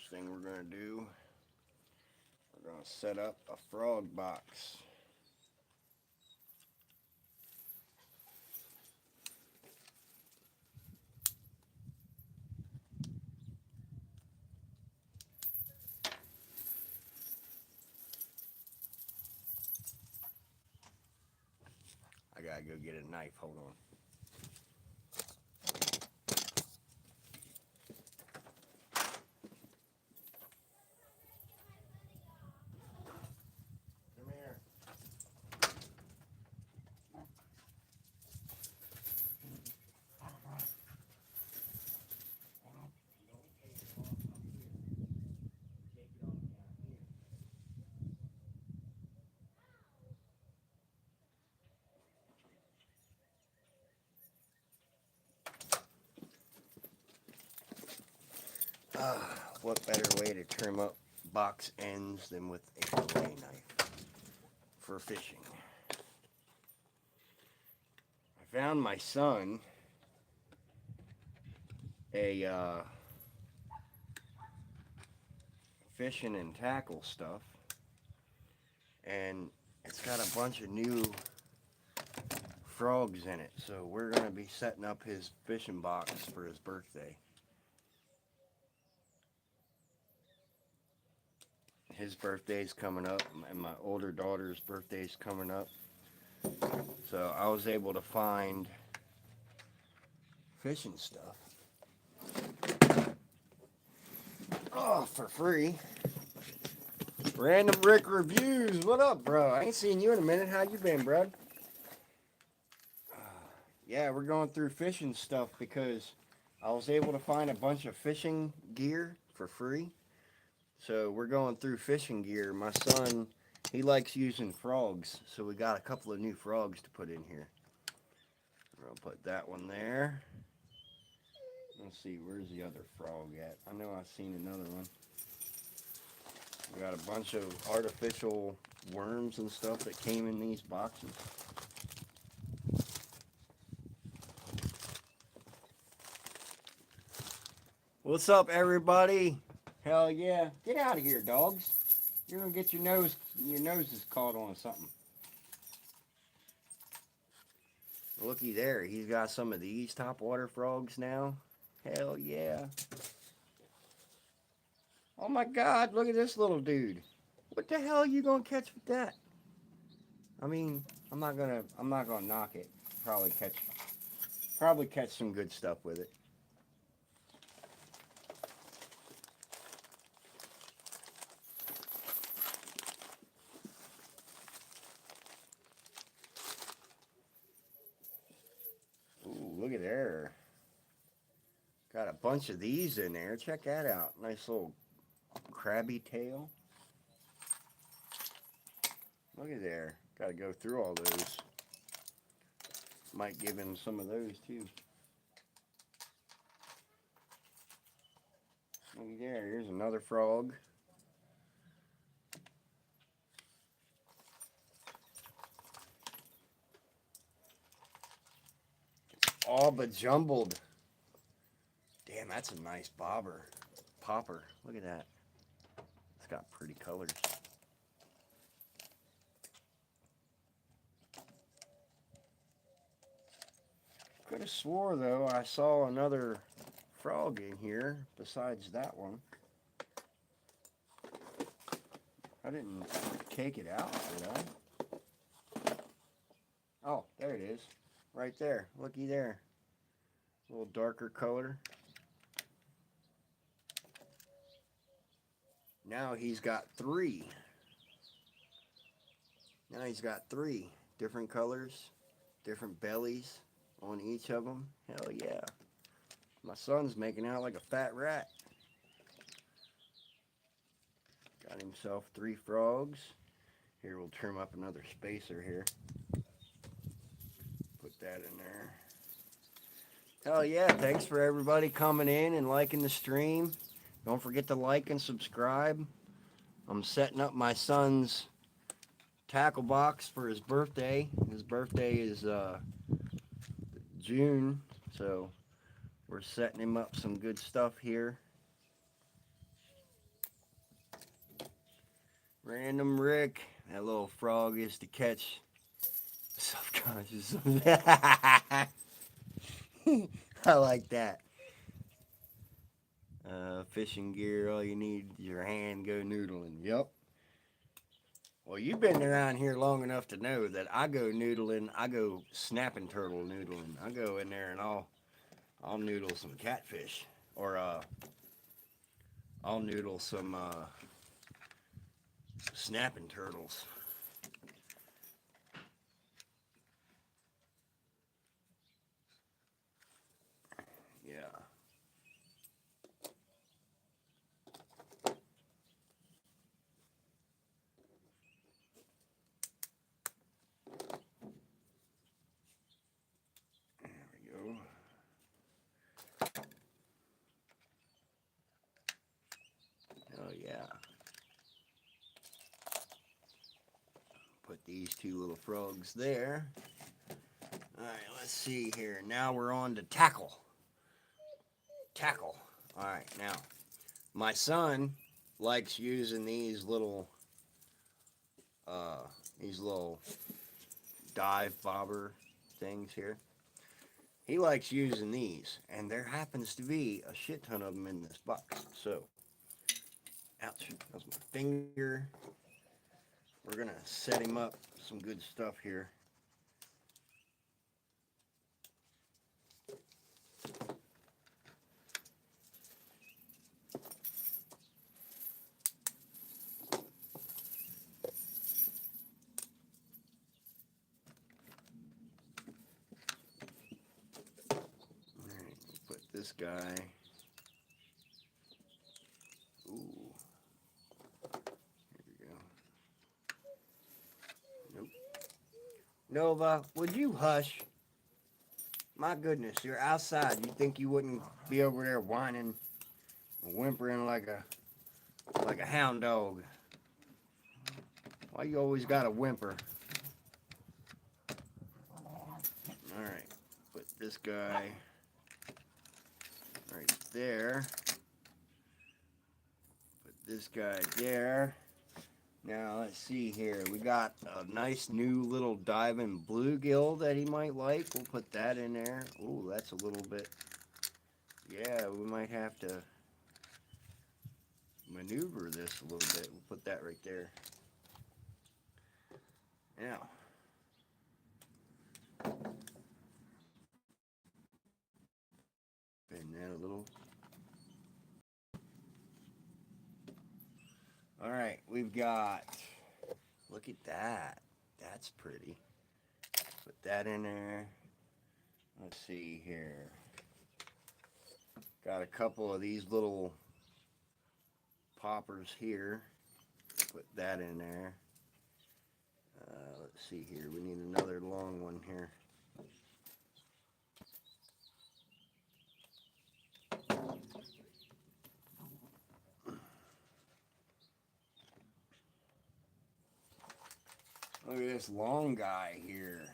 first thing we're going to do, we're going to set up a frog box. I gotta go get a knife. Hold on. Come here. What better way to trim up box ends than with a fillet knife for fishing? I found my son a fishing and tackle stuff, and it's got a bunch of new frogs in it, so we're going to be setting up his fishing box for his birthday. His birthday's coming up, and my older daughter's birthday's coming up, so I was able to find fishing stuff for free. Random Rick Reviews, what up, bro? I ain't seen you in a minute. How you been, bro? Yeah, we're going through fishing stuff because I was able to find a bunch of fishing gear for free. So we're going through fishing gear. My son, he likes using frogs, so we got a couple of new frogs to put in here. I'll put that one there. Let's see, where's the other frog at? I know I've seen another one. We got a bunch of artificial worms and stuff that came in these boxes. What's up, everybody? Hell yeah. Get out of here, dogs. You're gonna get your nose is caught on something. Looky there, he's got some of these topwater frogs now. Hell yeah. Oh my god, look at this little dude. What the hell are you gonna catch with that? I mean, I'm not gonna knock it. Probably catch some good stuff with it. Ooh, look at there. Got a bunch of these in there. Check that out. Nice little crabby tail. Look at there. Got to go through all those. Might give him some of those too. Look there. Here's another frog. All but jumbled. Damn, that's a nice popper. Look at that. It's got pretty colors. Could have swore, though, I saw another frog in here besides that one. I didn't take it out, did I? Oh, there it is. Right there. Looky there. A little darker color. Now he's got three. Now he's got three different colors, different bellies on each of them. Hell yeah. My son's making out like a fat rat. Got himself three frogs. Here, we'll trim up another spacer here. Put that in there. Hell yeah, thanks for everybody coming in and liking the stream. Don't forget to like and subscribe. I'm setting up my son's tackle box for his birthday. His birthday is June, so we're setting him up some good stuff here. Random Rick. That little frog is to catch subconscious. I like that. Fishing gear, all you need is your hand, go noodling. Yep. Well, you've been around here long enough to know that I go noodling. I go snapping turtle noodling. I go in there and I'll noodle some catfish, or I'll noodle some snapping turtles. Yeah. There we go. Oh yeah. Put these two little frogs there. All right, let's see here. Now we're on to tackle. Tackle. All right, now my son likes using uh, these little dive bobber things here. He likes using these, and there happens to be a shit ton of them in this box. So, ouch, that was my finger. We're gonna set him up some good stuff here. All right, put this guy. Ooh, here we go. Nope. Nova, would you hush? My goodness, you're outside. You think you wouldn't be over there whining, whimpering like a hound dog? Why you always gotta whimper? All right, put this guy right there. Put this guy there. Now let's see here. We got a nice new little diving bluegill that he might like. We'll put that in there. Ooh, that's a little bit. Yeah, we might have to maneuver this a little bit. We'll put that right there. Now, bend that a little. All right, we've got. Look at that. That's pretty. Put that in there. Let's see here. Got a couple of these little poppers here. Put that in there. Let's see here. We need another long one here. Look at this long guy here.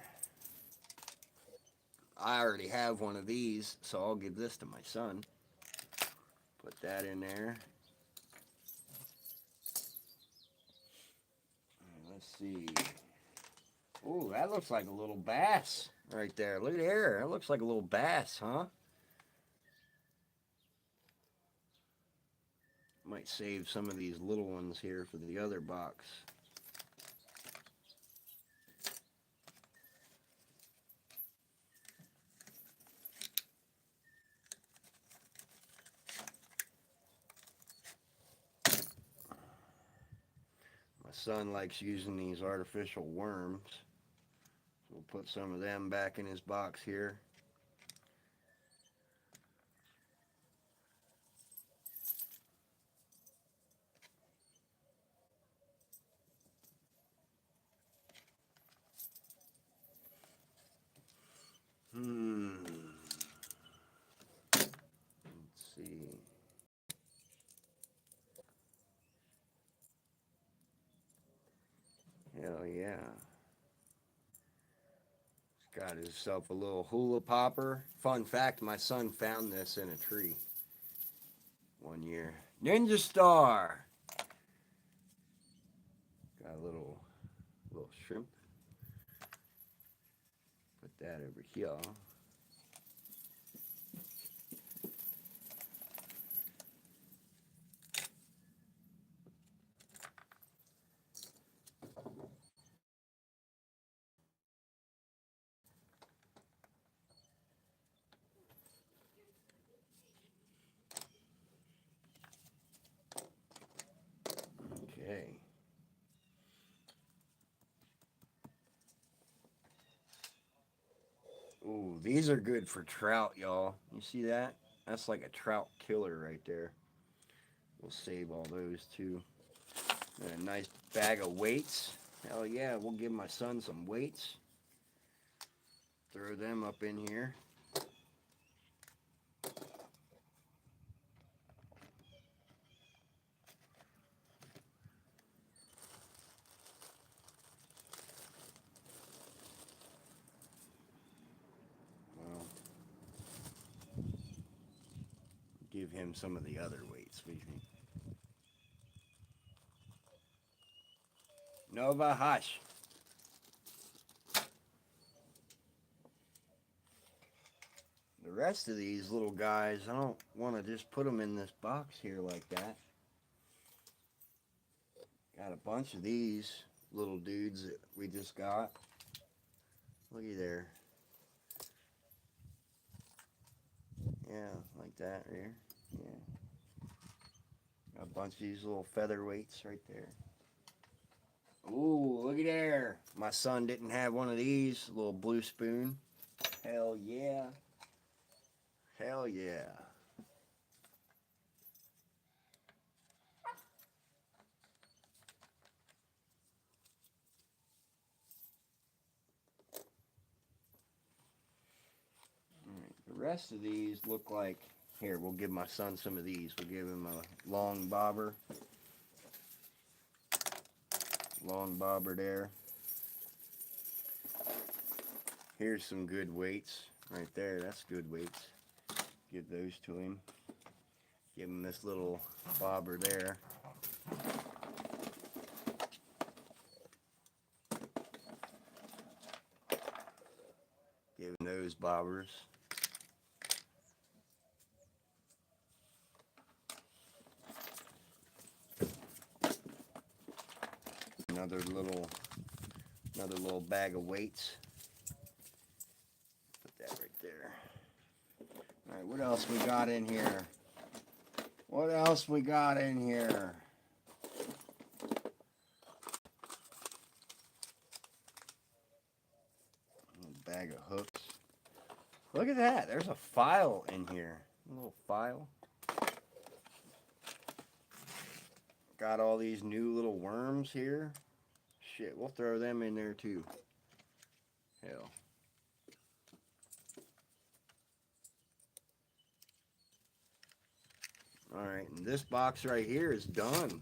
I already have one of these, so I'll give this to my son. Put that in there. Let's see. Oh, that looks like a little bass right there. Look at there. That looks like a little bass, huh? Might save some of these little ones here for the other box. My son likes using these artificial worms. So we'll put some of them back in his box here. Let's see. Hell yeah. He's got himself a little hula popper. Fun fact, my son found this in a tree one year. Ninja Star. Got a little shrimp. Put that over here. Okay. Ooh, these are good for trout, y'all. You see that? That's like a trout killer right there. We'll save all those too. And a nice bag of weights. Hell yeah, we'll give my son some weights. Throw them up in here. Well, give him some of the other weights. What do you think? Nova, hush. The rest of these little guys, I don't want to just put them in this box here like that. Got a bunch of these little dudes that we just got. Looky there. Yeah, like that right here. Yeah. Got a bunch of these little featherweights right there. Ooh, looky there. My son didn't have one of these. Little blue spoon. Hell yeah. Hell yeah. Alright, the rest of these look like, here, we'll give my son some of these. We'll give him a long bobber. Long bobber there. Here's some good weights right there. That's good weights. Give those to him. Give him this little bobber there. Give him those bobbers. Another little bag of weights. Put that right there. All right, what else we got in here? What else we got in here? A bag of hooks. Look at that. There's a file in here. A little file. Got all these new little worms here. Shit, we'll throw them in there too. Hell. Alright, and this box right here is done.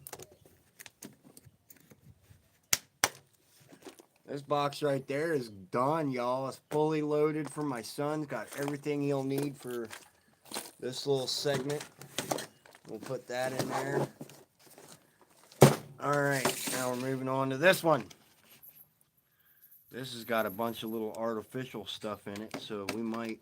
This box right there is done, y'all. It's fully loaded for my son. Got everything he'll need for this little segment. We'll put that in there. Alright, now we're moving on to this one. This has got a bunch of little artificial stuff in it, so we might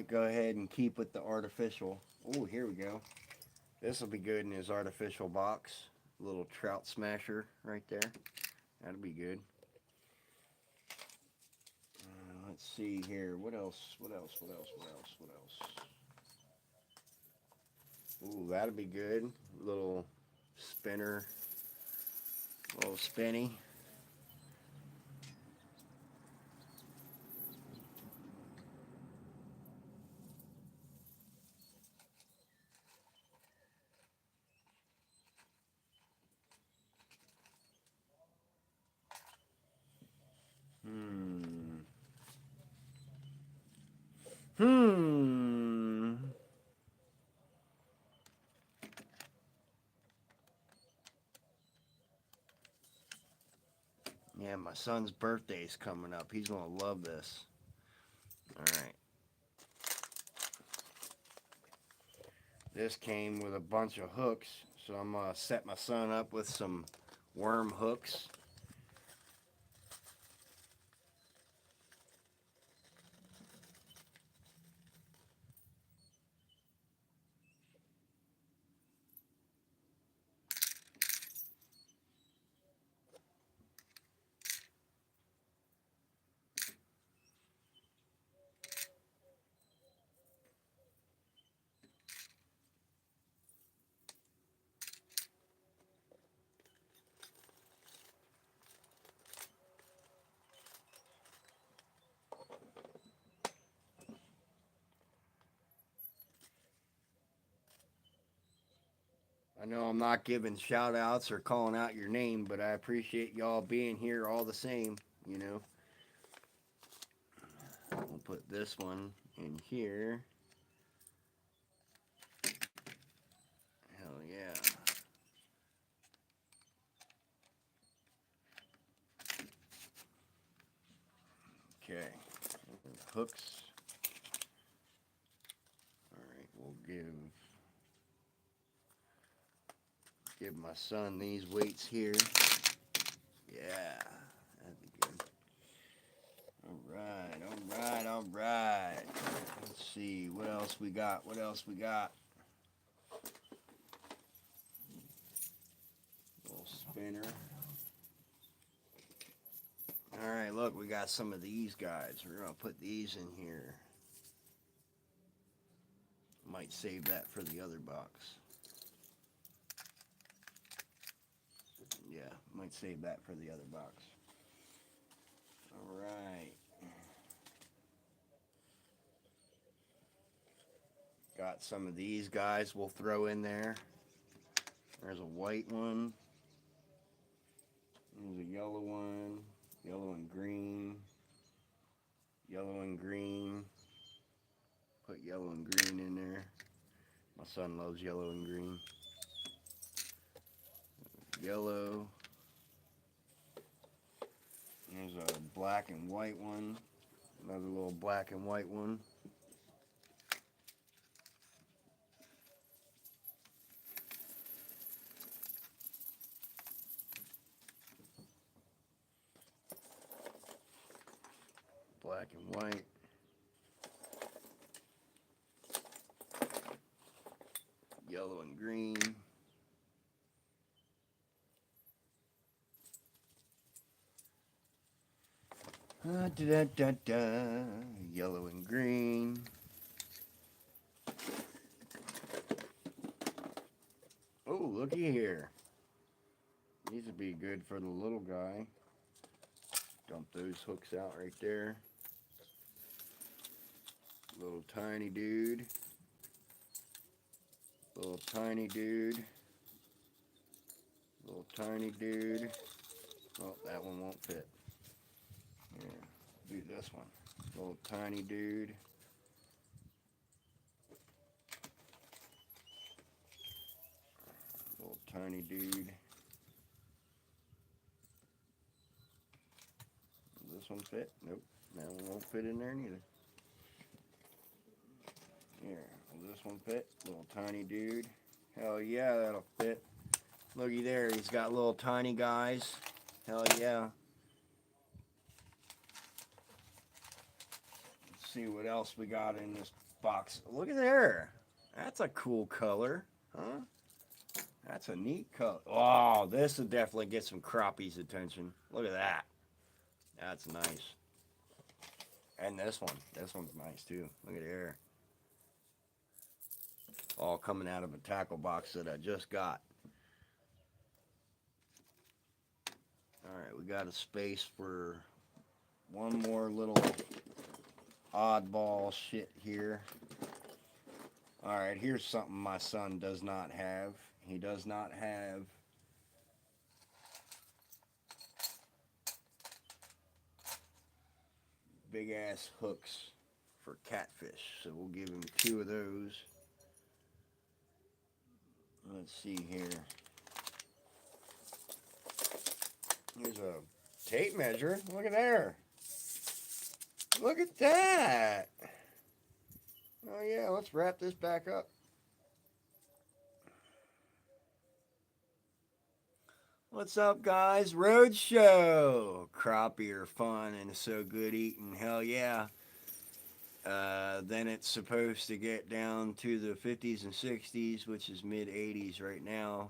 go ahead and keep with the artificial. Oh, here we go. This will be good in his artificial box. Little trout smasher right there. That'll be good. Let's see here. What else? Ooh, that'll be good. Little spinner. Little spinny. Yeah, my son's birthday's coming up. He's gonna love this. Alright. This came with a bunch of hooks, so I'm going to set my son up with some worm hooks. I know I'm not giving shout outs or calling out your name, but I appreciate y'all being here all the same, you know. We'll put this one in here. Hell yeah. Okay. Hooks. Alright, we'll give my son these weights here. Yeah. That'd be good. Alright. Let's see. What else we got? Little spinner. Alright, look, we got some of these guys. We're going to put these in here. Might save that for the other box. Yeah, might save that for the other box. Alright. Got some of these guys we'll throw in there. There's a white one. There's a yellow one. Yellow and green. Yellow and green. Put yellow and green in there. My son loves yellow and green. Yellow. There's a black and white one. Another little black and white one. Black and white. Yellow and green. Yellow and green. Oh, looky here. These would be good for the little guy. Dump those hooks out right there. Little tiny dude. Little tiny dude. Little tiny dude. Oh, that one won't fit. Here, do this one. Little tiny dude. Little tiny dude. Does this one fit? Nope. That one won't fit in there neither. Here, will this one fit? Little tiny dude. Hell yeah, that'll fit. Looky there, he's got little tiny guys. Hell yeah. Let's see what else we got in this box. Look at there. That's a cool color, huh? That's a neat color. Oh, this will definitely get some crappies' attention. Look at that. That's nice. And this one. This one's nice too. Look at there. All coming out of a tackle box that I just got. Alright, we got a space for one more little oddball shit here. Alright, here's something my son does not have. He does not have big ass hooks for catfish. So we'll give him 2 of those. Let's see here. Here's a tape measure. Look at there. Look at that. Oh yeah, let's wrap this back up. What's up, guys? Roadshow. Crappie are fun and so good eating. Hell yeah. Then it's supposed to get down to the 50s and 60s, which is mid 80s right now.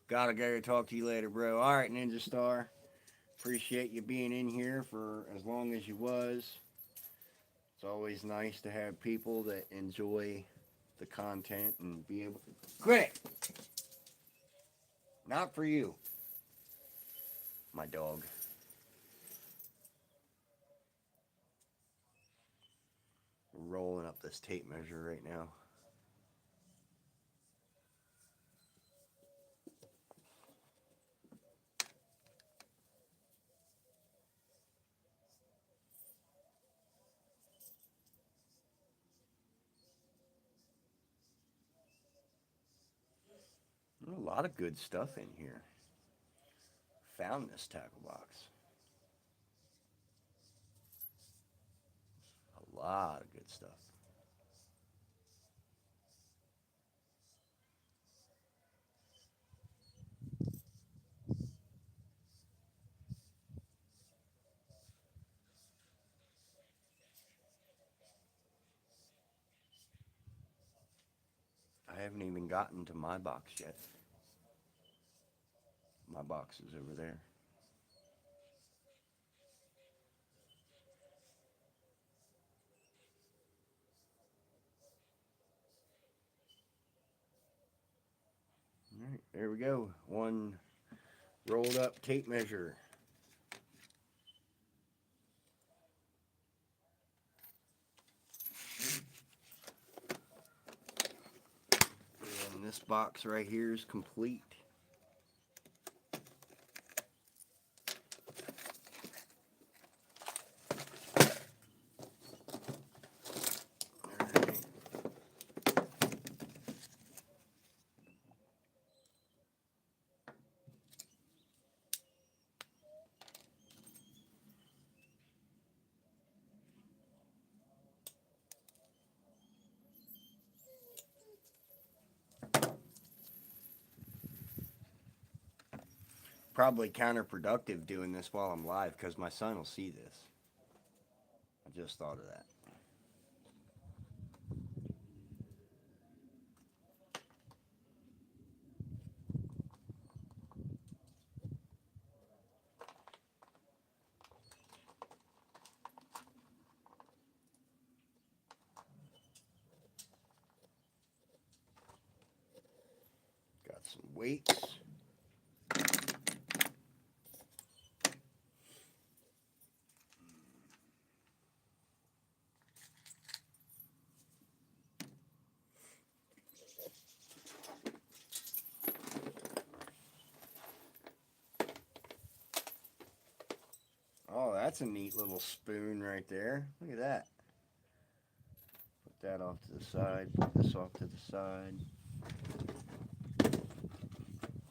Gotta go. Talk to you later, bro. All right, Ninja Star. Appreciate you being in here for as long as you was. It's always nice to have people that enjoy the content and be able to quit it. Not for you, my dog. Rolling up this tape measure right now. A lot of good stuff in here. Found this tackle box. A lot of good stuff. I haven't even gotten to my box yet. My box is over there. All right, there we go. One rolled up tape measure. And this box right here is complete. Probably counterproductive doing this while I'm live because my son will see this. I just thought of that. Got some weights. Oh, that's a neat little spoon right there. Look at that. Put that off to the side. Put this off to the side.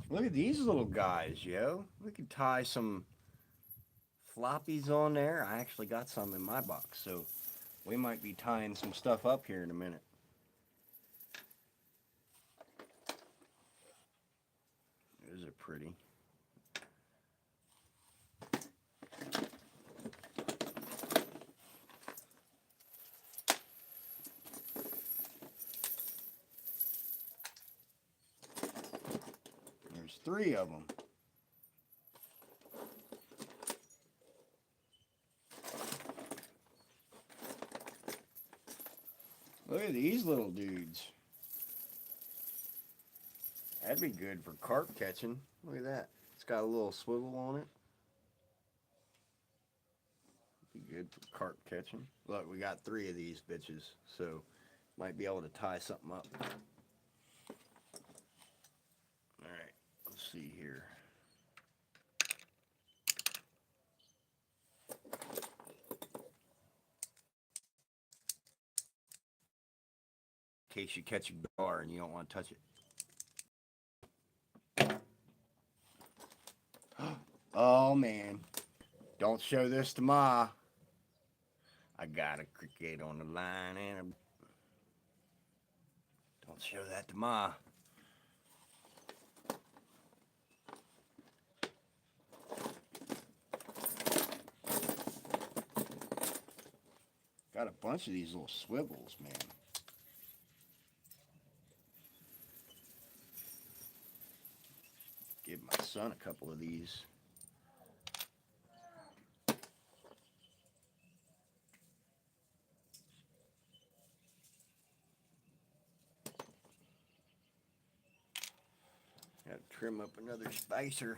Look at these little guys, yo. We could tie some floppies on there. I actually got some in my box, so we might be tying some stuff up here in a minute. Those are pretty. There's three of them. Look at these little dudes. That'd be good for carp catching. Look at that. It's got a little swivel on it. Be good for carp catching. Look, we got three of these bitches, so might be able to tie something up. All right, let's see here. In case you catch a gar and you don't want to touch it. Oh man, don't show this to Ma. I got got a cricket on the line and a... Don't show that to Ma. Got a bunch of these little swivels, man. Give my son a couple of these. Got to trim up another spacer.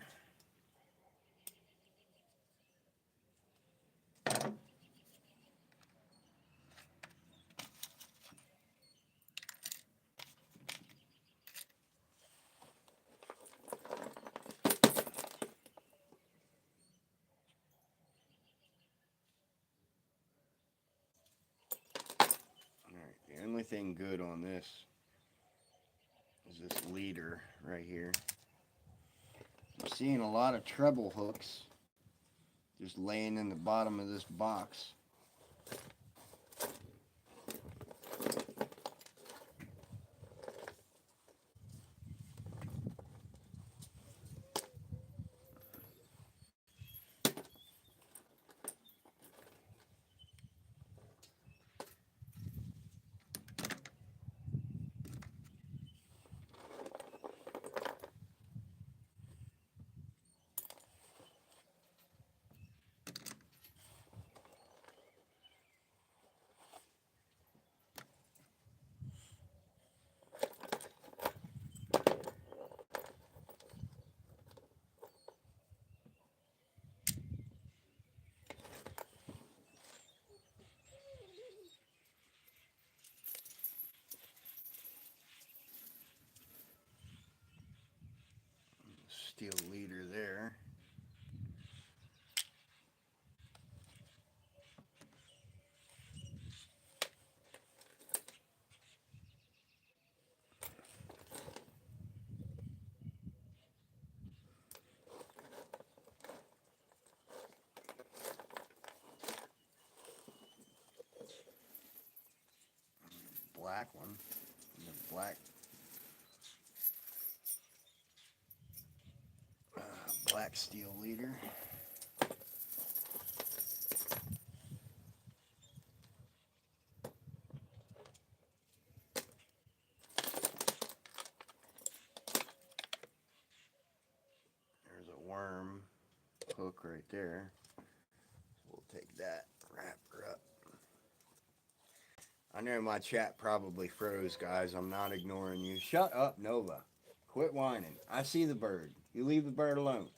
The only thing good on this is this leader right here. I'm seeing a lot of treble hooks just laying in the bottom of this box. Steel leader there. Black one. The black steel leader. There's a worm hook right there. We'll take that, wrap her up. I know my chat probably froze, guys. I'm not ignoring you. Shut up, Nova. Quit whining. I see the bird. You leave the bird alone.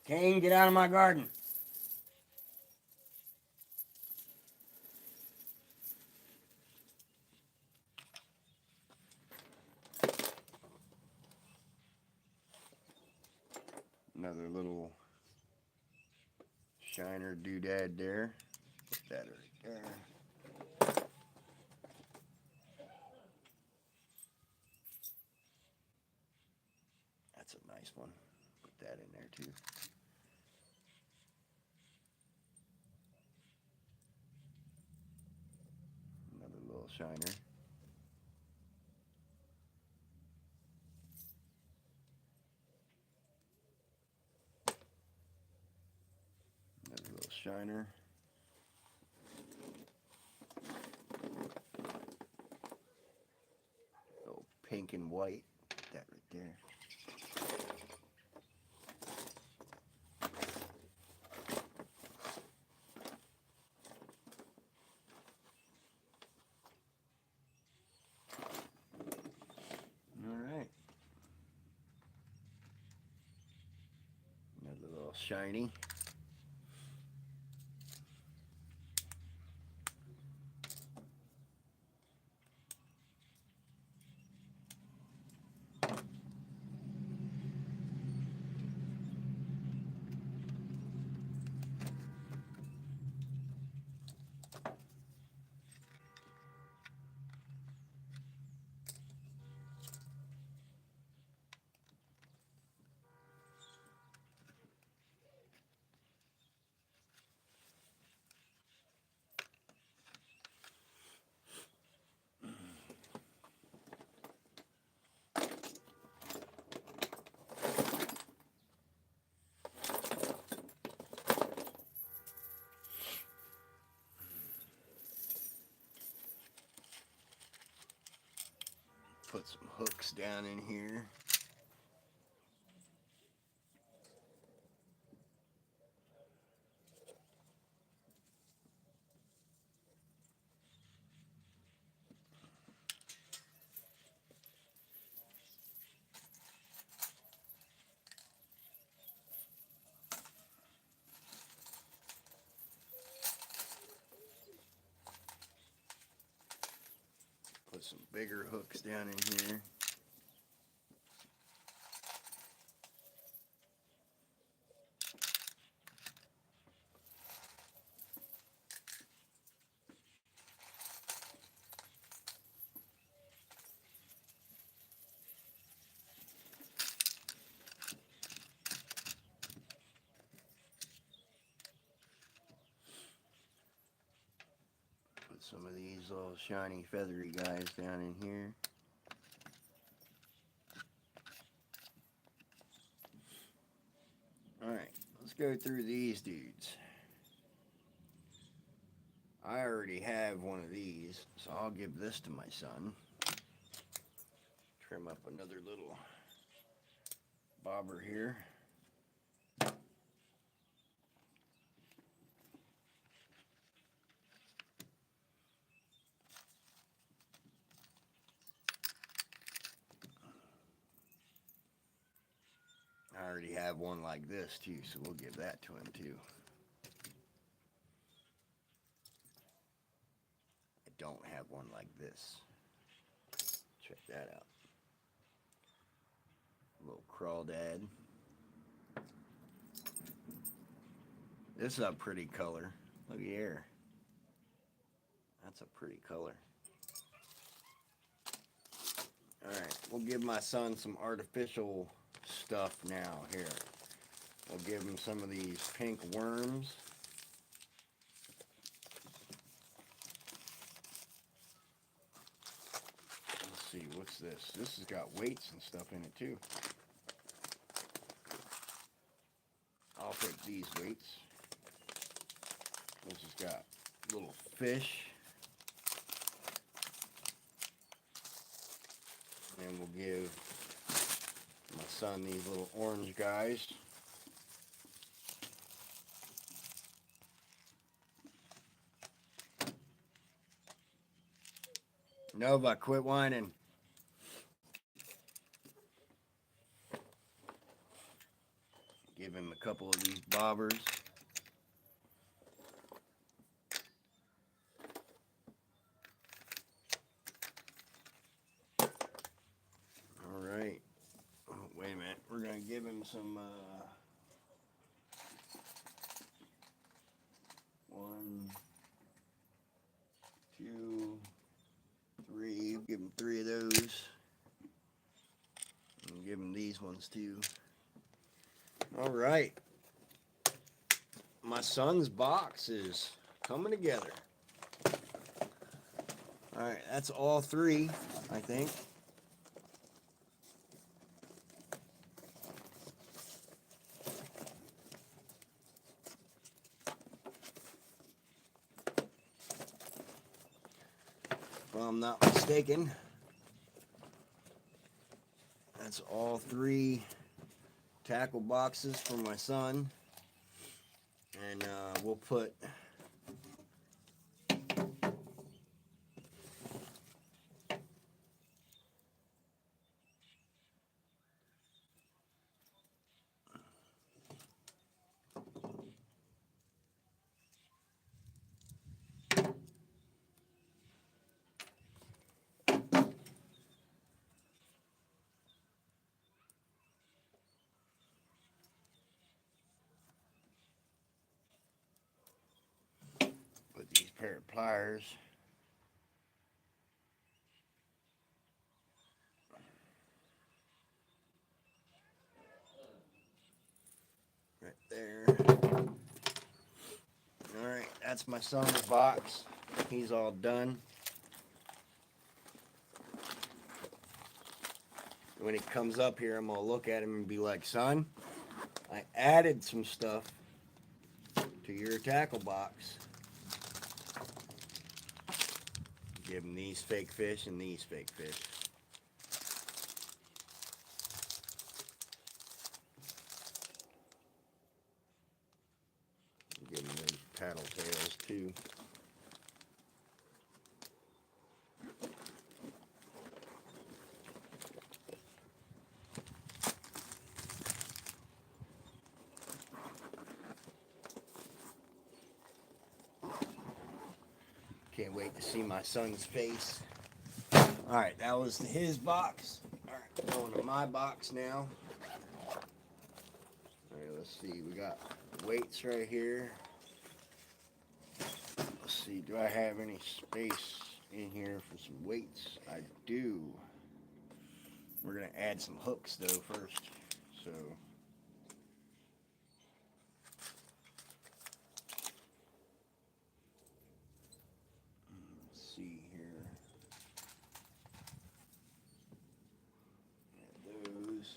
Kane, get out of my garden. Another little shiner doodad there. Put that right there. That's a nice one. Put that in there too. Another little shiner. Another little shiner. Little pink and white. Put that right there. Alright. Another little shiny. Put some hooks down in here. Put some bigger hooks down in here. Put some of these little shiny feathery guys down in here. Alright, let's go through these dudes. I already have one of these, so I'll give this to my son. Trim up another little bobber here. I already have one like this too, so we'll give that to him too. I don't have one like this. Check that out. A little crawdad. This is a pretty color. Look here. That's a pretty color. Alright, we'll give my son some artificial stuff now here. We'll give him some of these pink worms. Let's see, what's this? This has got weights and stuff in it too. I'll take these weights. This has got little fish. And we'll give my son these little orange guys. Nova, quit whining. Give him a couple of these bobbers. Alright. Oh, wait a minute. We're going to give him some, 1, 2, 3. Give him 3 of those. And give him these ones too. Alright. My son's box is coming together. Alright, that's all 3, I think. If I'm not mistaken, that's all 3 tackle boxes for my son. And we'll put these pair of pliers. Right there. Alright, that's my son's box. He's all done. When he comes up here, I'm going to look at him and be like, son, I added some stuff to your tackle box. Give him these fake fish and these fake fish. paddle tails too. Can't wait to see my son's face. Alright, that was his box. Alright, going to my box now. Alright, let's see. We got weights right here. Let's see, do I have any space in here for some weights? I do. We're going to add some hooks though first. So let's see here. Add those.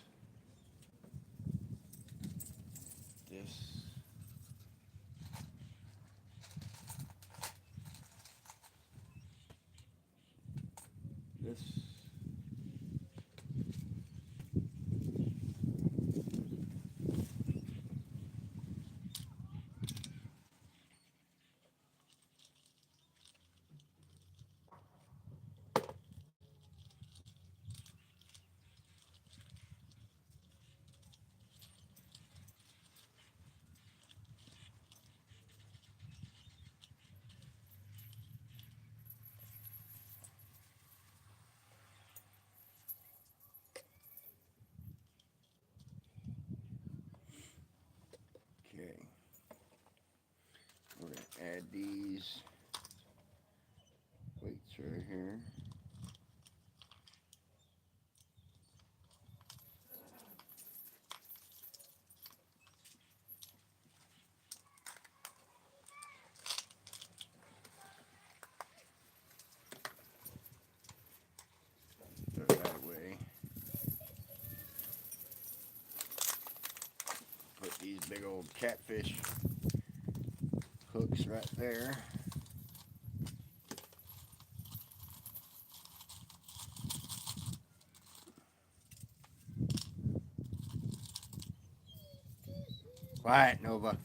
This. This. Okay. We're going to add these weights right here. Throw that away. Put these big old catfish hooks right there. Quiet, Nova.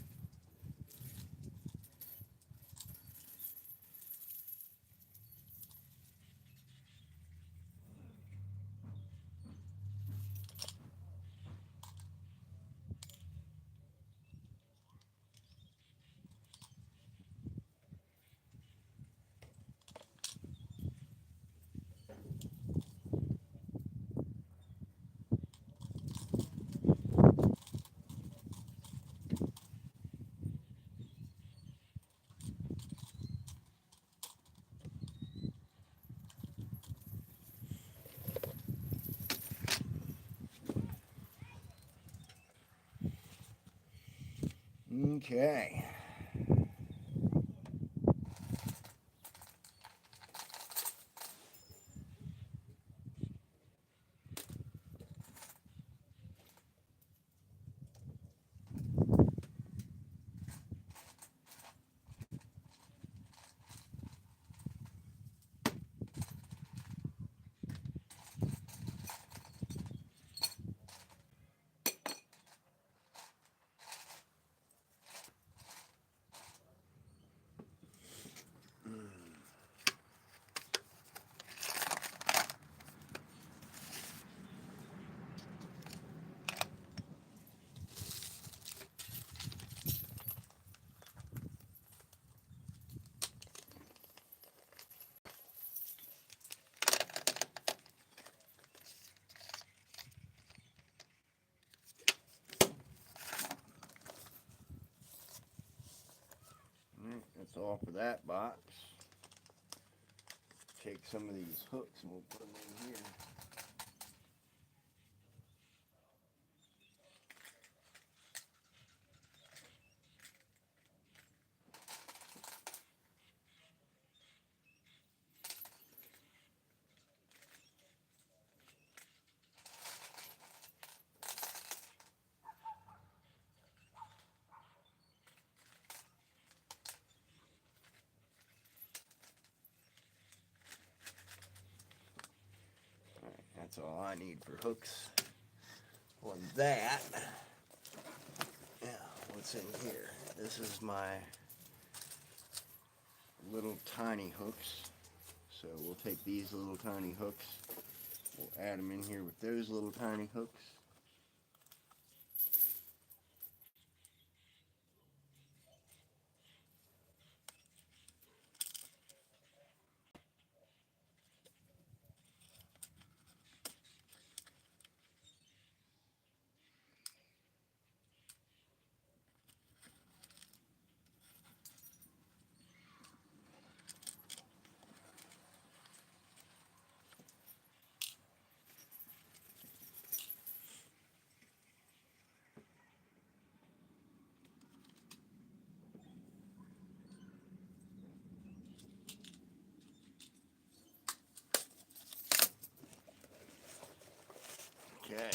Okay. That's all for that box. Take some of these hooks and we'll put them in here. That's all I need for hooks on that. Yeah, what's in here? This is my little tiny hooks. So we'll take these little tiny hooks, we'll add them in here with those little tiny hooks. Okay.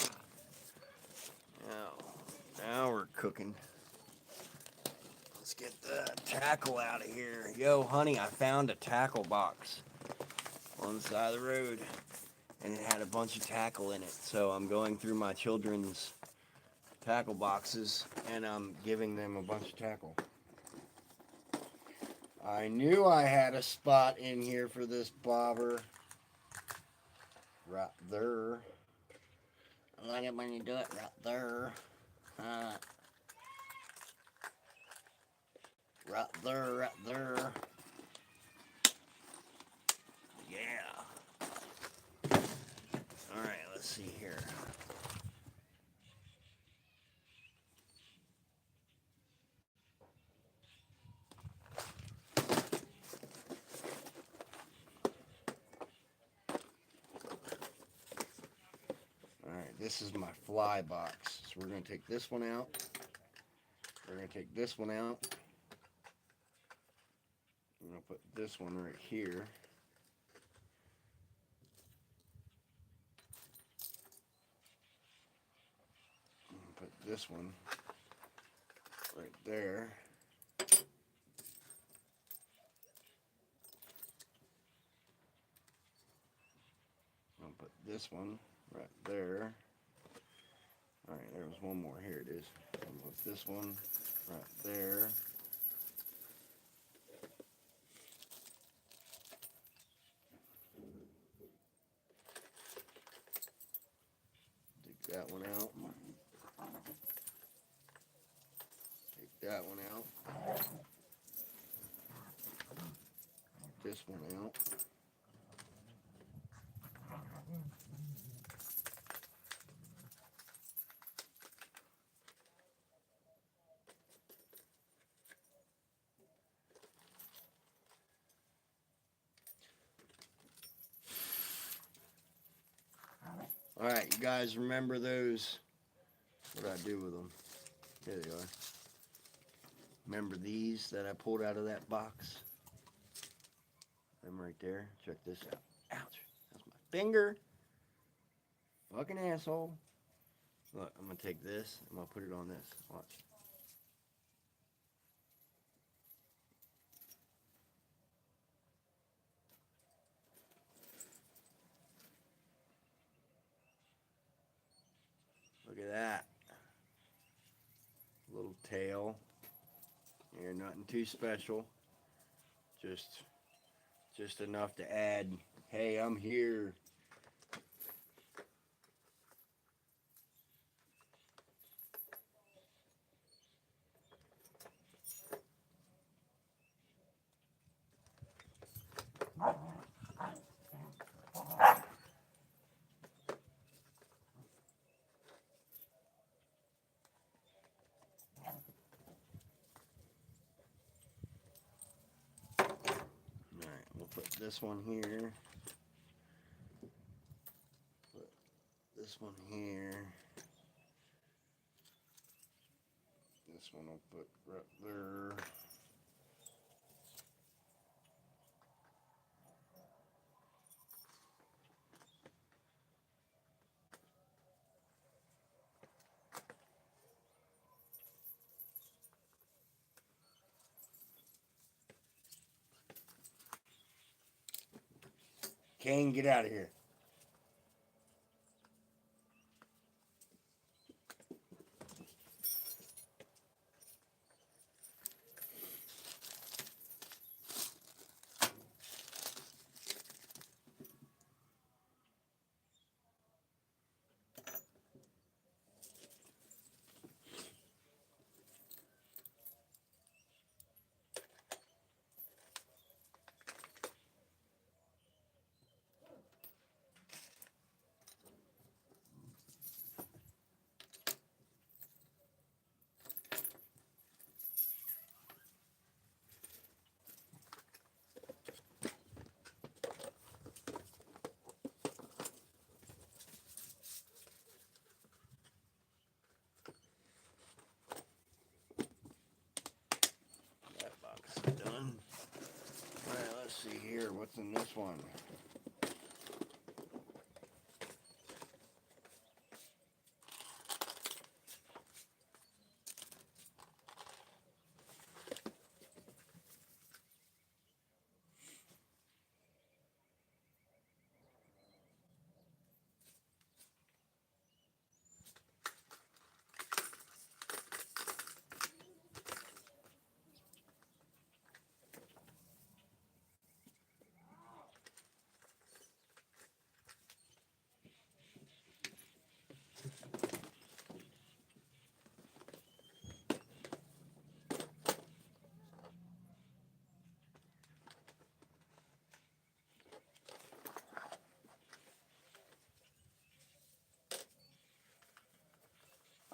Now we're cooking. Let's get the tackle out of here. Yo, honey, I found a tackle box on the side of the road, and it had a bunch of tackle in it. So I'm going through my children's tackle boxes, and I'm giving them a bunch of tackle. I knew I had a spot in here for this bobber. Right there. I like it when you do it right there. Right there, right there. Yeah. Alright, let's see here. Alright, this is my fly box. So we're going to take this one out. We're going to take this one out. I'm going to put this one right here. I'm going to put this one right there. I'm going to put this one right there. Alright, there was one more. Here it is. I'm going to put this one right there. Take that one out. Take that one out. This one out. Alright, you guys remember those? What did I do with them? There they are. Remember these that I pulled out of that box? Them right there. Check this out. Ouch. That's my finger. Fucking asshole. Look, I'm going to take this. I'm going to put it on this. Watch. Look at that. Little tail. Yeah, nothing too special. Just enough to add, hey, I'm here. Put this one here. Put this one here. This one I'll put right there. Kane, get out of here. see here, what's in this one?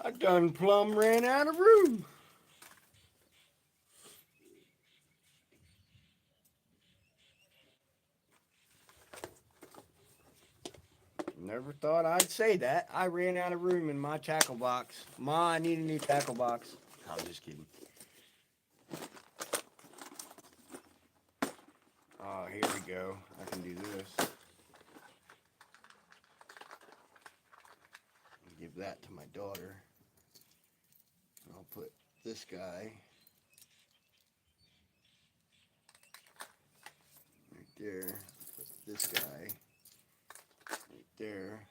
I done plumb ran out of room. Never thought I'd say that. I ran out of room in my tackle box. Ma, I need a new tackle box. I'm just kidding. Oh, here we go. I can do this. Give that to my daughter. I'll put this guy right there. Put this guy right there.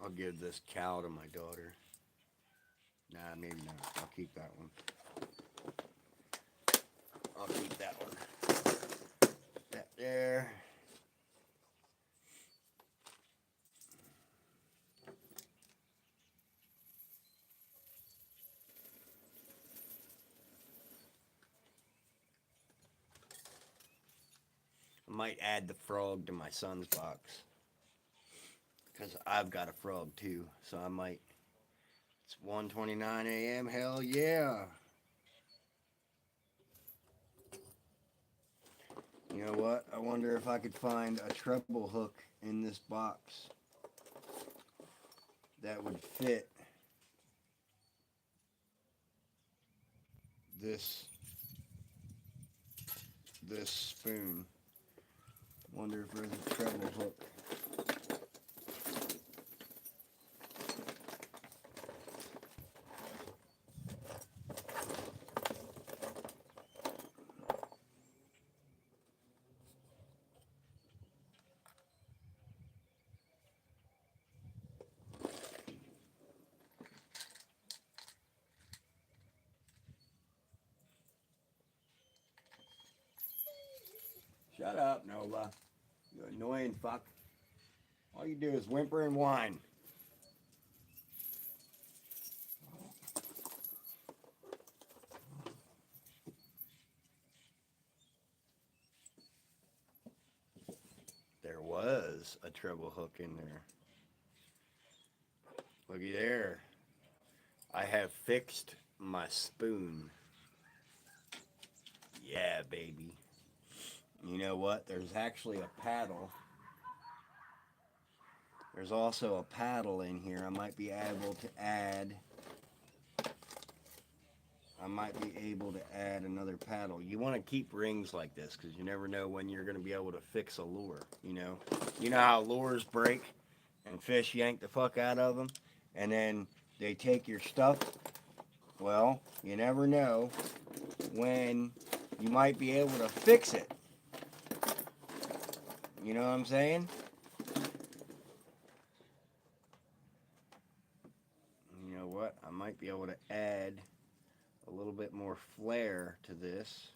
I'll give this cow to my daughter. Nah, maybe not. I'll keep that one. I'll keep that one. Put that there. I might add the frog to my son's box. Because I've got a frog too. So I might. It's 1:29 a.m. Hell yeah. You know what? I wonder if I could find a treble hook in this box that would fit this spoon. Wonder if there's a treble hook. Shut up, Nova. You annoying fuck. All you do is whimper and whine. There was a treble hook in there. Looky there. I have fixed my spoon. Yeah, baby. You know what? There's actually a paddle. There's also a paddle in here. I might be able to add another paddle. You want to keep rings like this because you never know when you're going to be able to fix a lure, you know? You know how lures break and fish yank the fuck out of them and then they take your stuff? Well, you never know when you might be able to fix it. You know what I'm saying? You know what? I might be able to add a little bit more flair to this.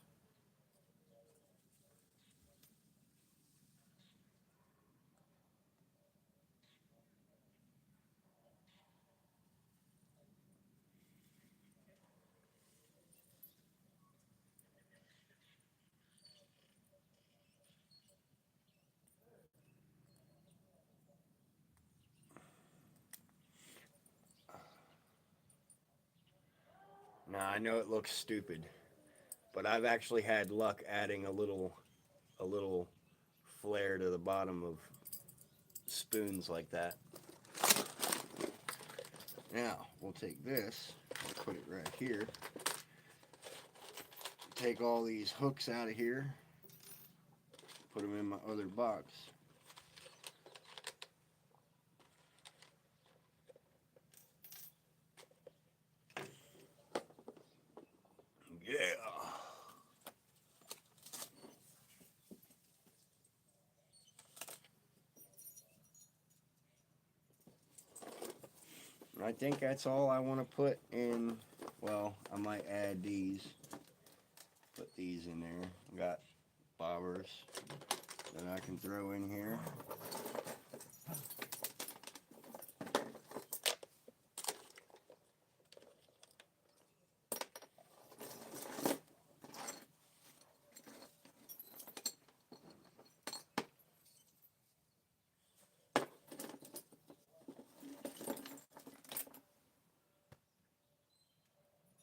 I know it looks stupid, but I've actually had luck adding a little flare to the bottom of spoons like that. Now we'll take this, put it right here. Take all these hooks out of here, put them in my other box. Yeah. I think that's all I want to put in. Well, I might add these. Put these in there. Got bobbers that I can throw in here.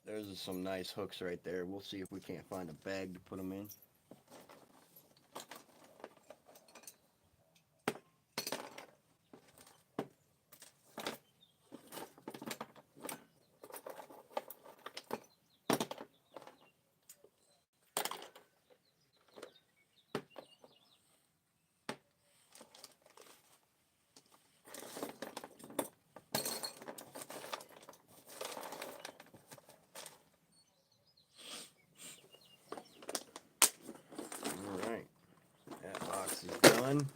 There's some nice hooks right there. We'll see if we can't find a bag to put them in. Alright, that box is done.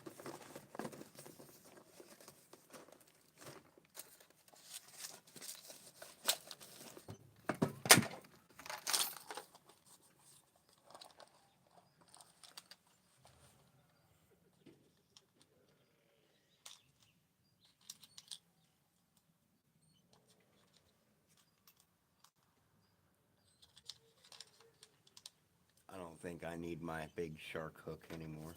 I don't think I need my big shark hook anymore.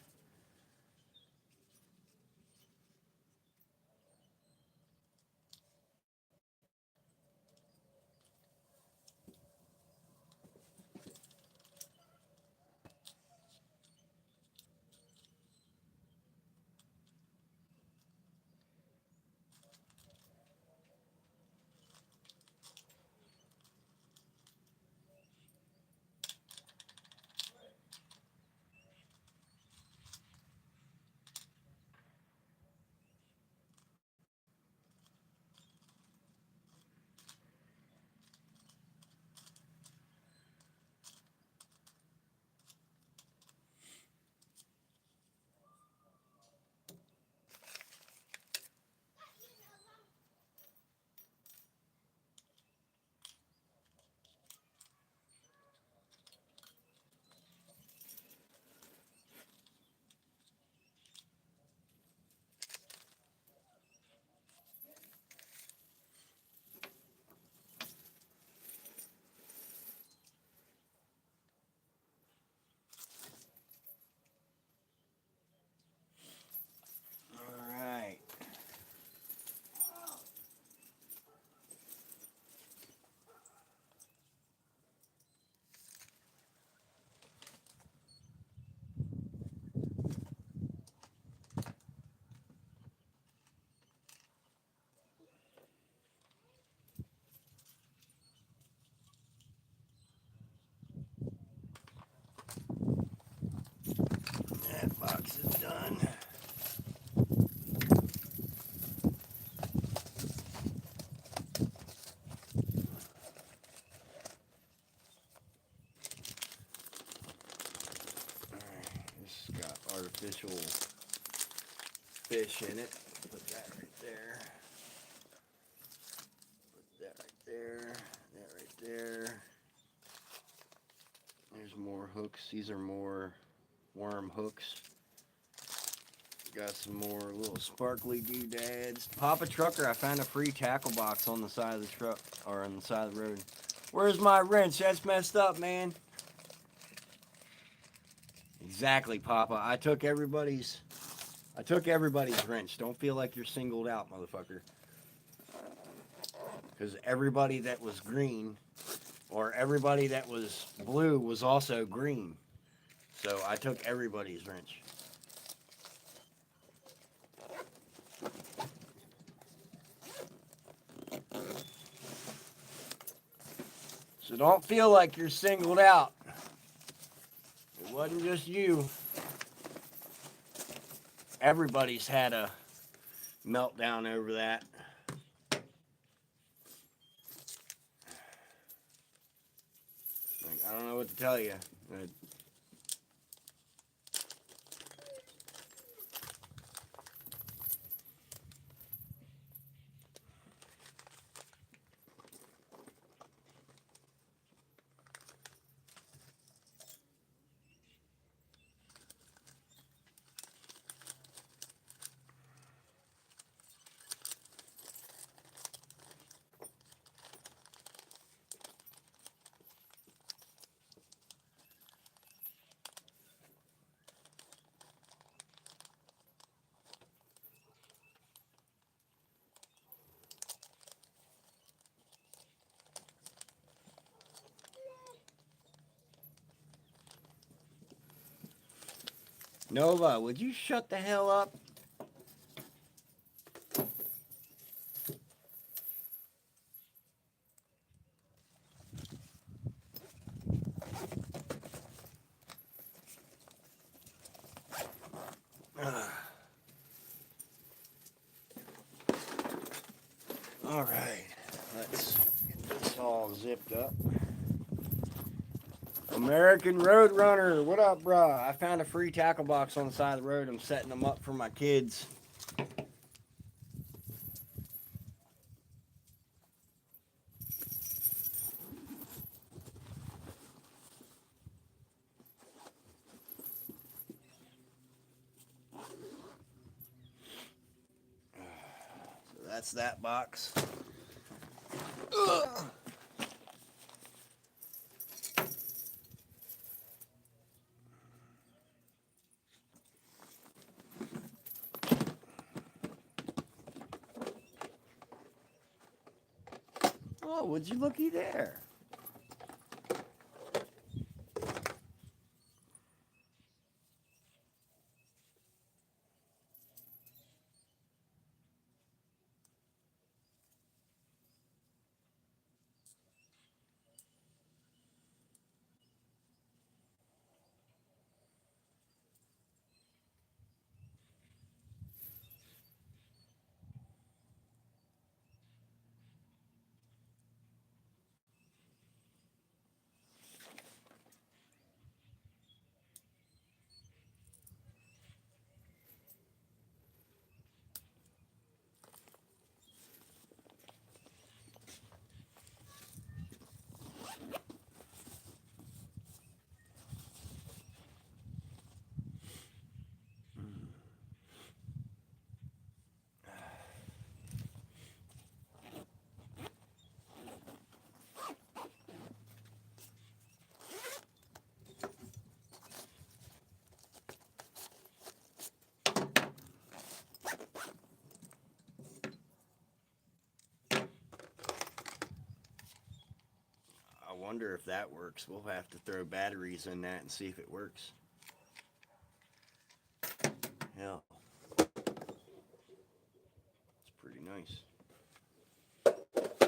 Alright. That box is done. This has got artificial fish in it. Put that right there. Put that right there. That right there. There's more hooks. These are more worm hooks. Got some more little sparkly doodads. Papa Trucker, I found a free tackle box on the side of the truck, or on the side of the road. Where's my wrench? That's messed up, man. Exactly, Papa. I took everybody's wrench. Don't feel like you're singled out, motherfucker. Because everybody that was green or everybody that was blue was also green. So I took everybody's wrench. So don't feel like you're singled out. It wasn't just you. Everybody's had a meltdown over that. Like, I don't know what to tell you. Nova, would you shut the hell up? All right, let's get this all zipped up. American Roadrunner, what up, bruh? I found a free tackle box on the side of the road. I'm setting them up for my kids. So that's that box. Ugh. Oh, would you looky there? I wonder if that works. We'll have to throw batteries in that and see if it works. Yeah, it's pretty nice.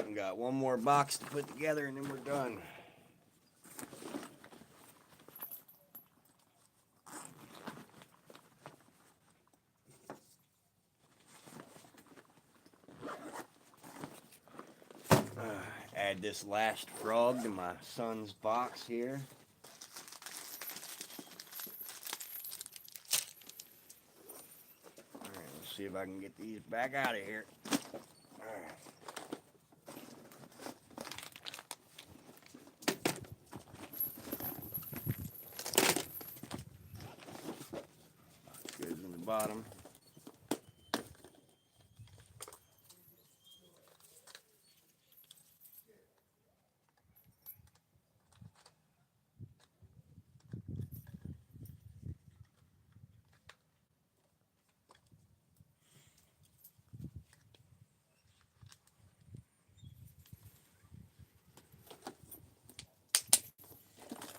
We got one more box to put together and then we're done. Add this last frog to my son's box here. Alright, let's see if I can get these back out of here. Alright. Goes in the bottom.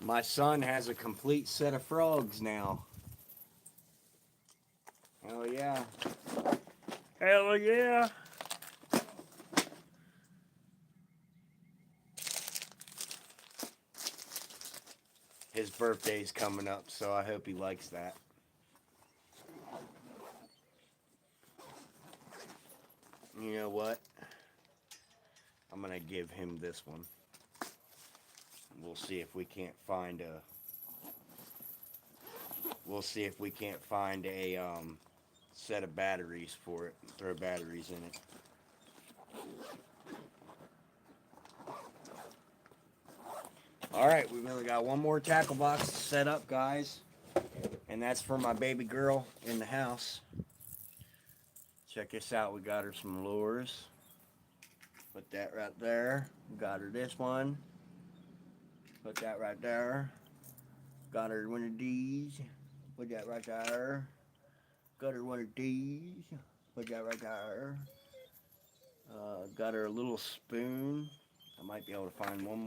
My son has a complete set of frogs now. Hell yeah. Hell yeah. His birthday's coming up, so I hope he likes that. You know what? I'm gonna give him this one. We'll see if we can't find a. We'll see if we can't find a set of batteries for it. Throw batteries in it. All right, we've only got one more tackle box to set up, guys, and that's for my baby girl in the house. Check this out. We got her some lures. Put that right there. Got her this one. Put that right there. Got her one of these. Put that right there. Got her one of these. Put that right there. Got her a little spoon. I might be able to find one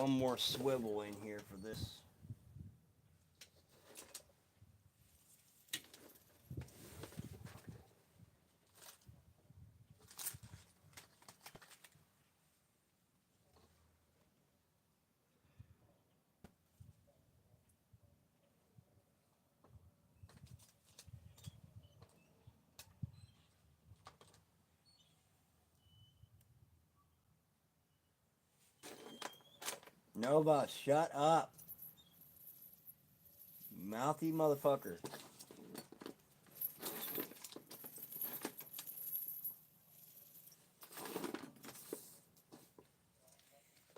more swivel in here for this. Nova, shut up. Mouthy motherfucker.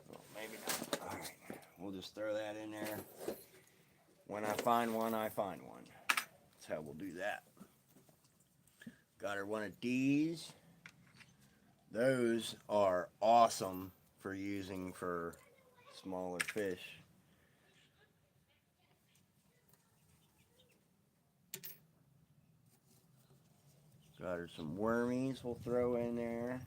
Oh, maybe not. Alright. We'll just throw that in there. When I find one, I find one. That's how we'll do that. Got her one of these. Those are awesome for using for smaller fish. Got her some wormies we'll throw in there.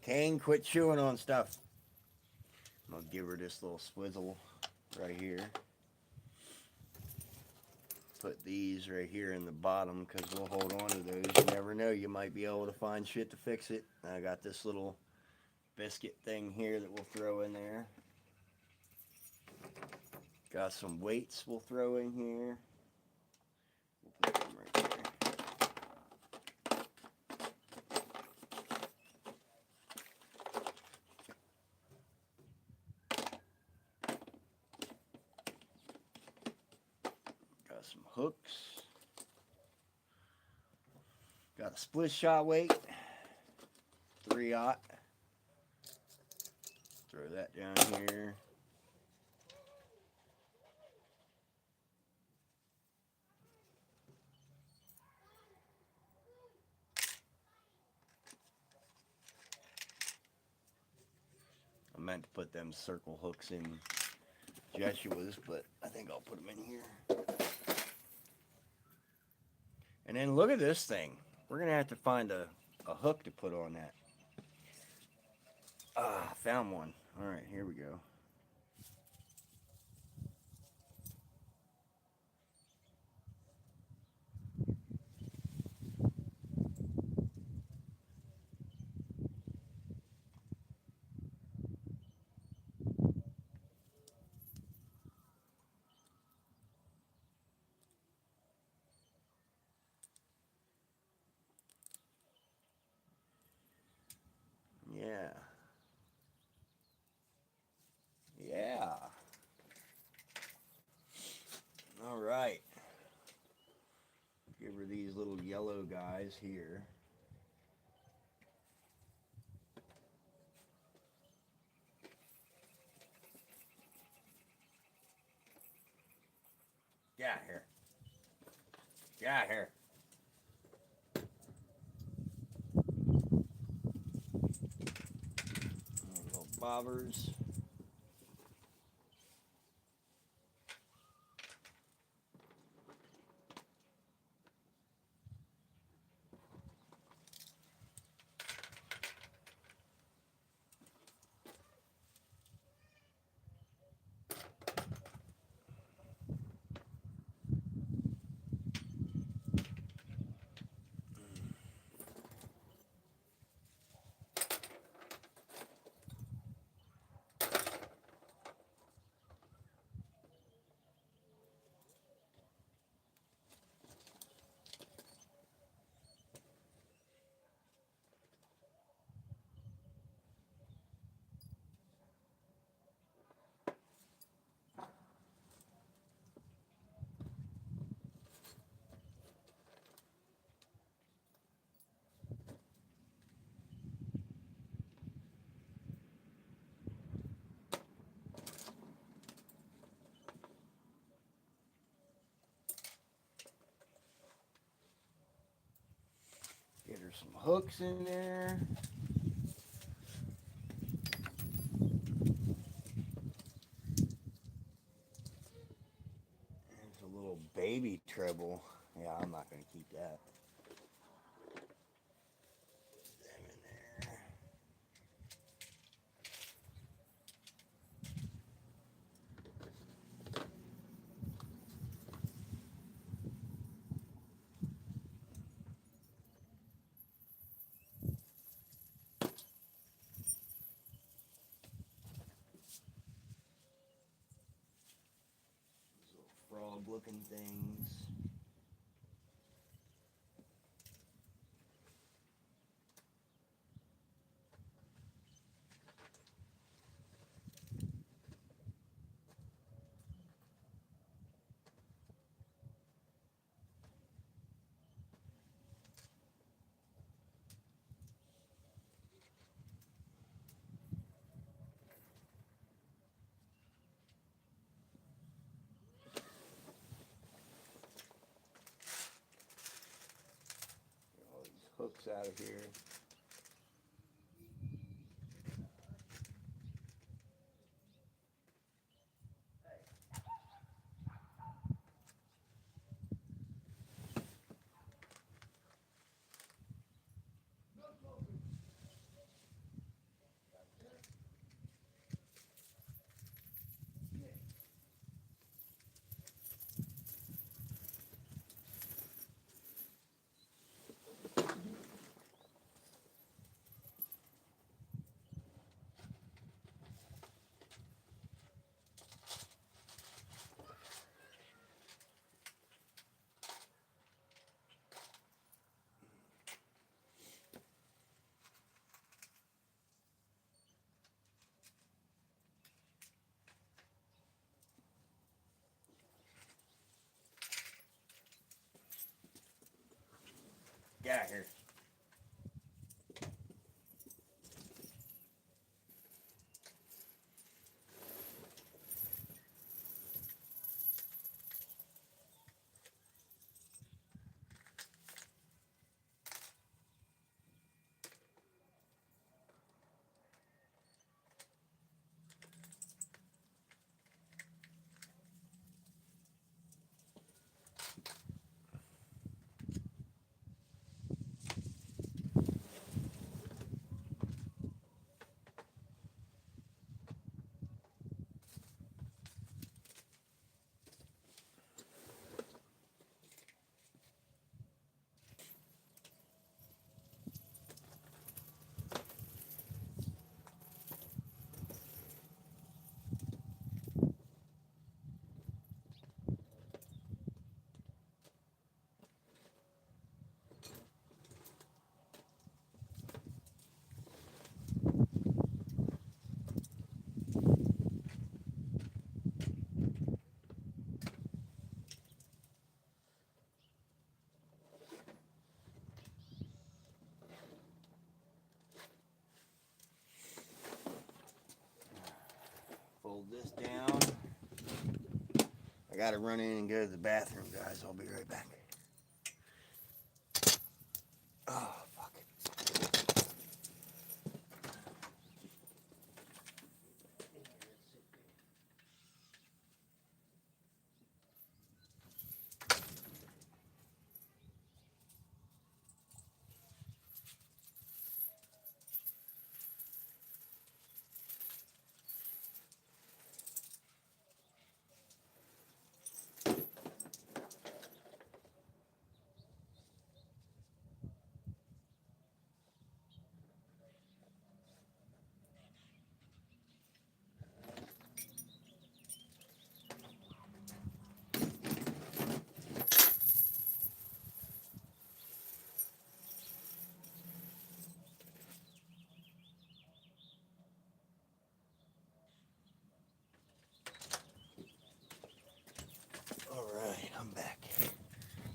Kane, quit chewing on stuff. I'll give her this little swizzle right here. Put these right here in the bottom because we'll hold on to those. You never know, you might be able to find shit to fix it. I got this little biscuit thing here that we'll throw in there. Got some weights we'll throw in here. We'll put them right there. Got some hooks. Got a split shot weight. 3/0. Throw that down here. I meant to put them circle hooks in Jeshua's, but I think I'll put them in here. And then look at this thing. We're going to have to find a hook to put on that. Ah, found one. All right, here we go. Yeah. Yeah. All right. Give her these little yellow guys here. Yeah, here. Get out of here. Little bobbers. Get her some hooks in there. There's a little baby treble. Yeah, I'm not going to keep that. Them in there. Frog looking things. Get all these hooks out of here. Get out of here. Fold this down. I gotta run in and go to the bathroom, guys. I'll be right back.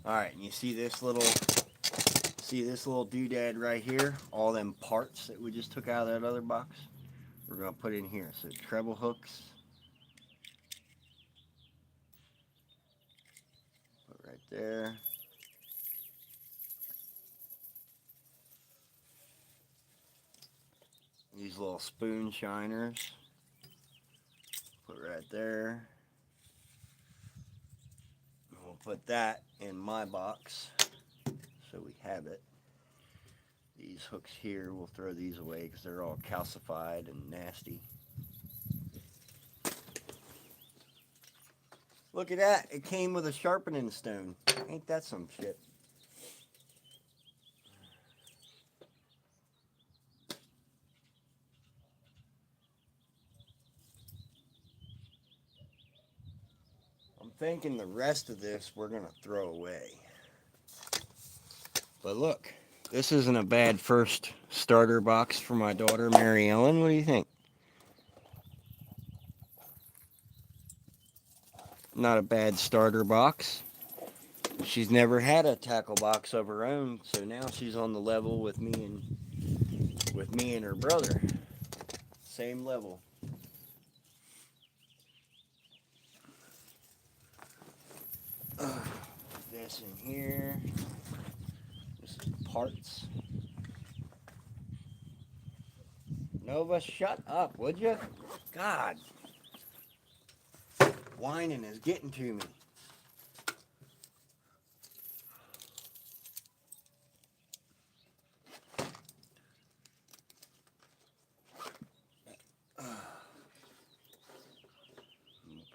All right, and you see this little doodad right here? All them parts that we just took out of that other box, we're gonna put in here. So treble hooks, put right there. These little spoon shiners, put right there. And we'll put that in my box so we have it. These hooks here, we'll throw these away because they're all calcified and nasty. Look at that. It came with a sharpening stone. Ain't that some shit? I'm thinking the rest of this we're going to throw away. But look, this isn't a bad first starter box for my daughter, Mary Ellen. What do you think? Not a bad starter box. She's never had a tackle box of her own, so now she's on the level with me and her brother. Same level. This in here. This is parts. Nova, shut up, would you? God. Whining is getting to me.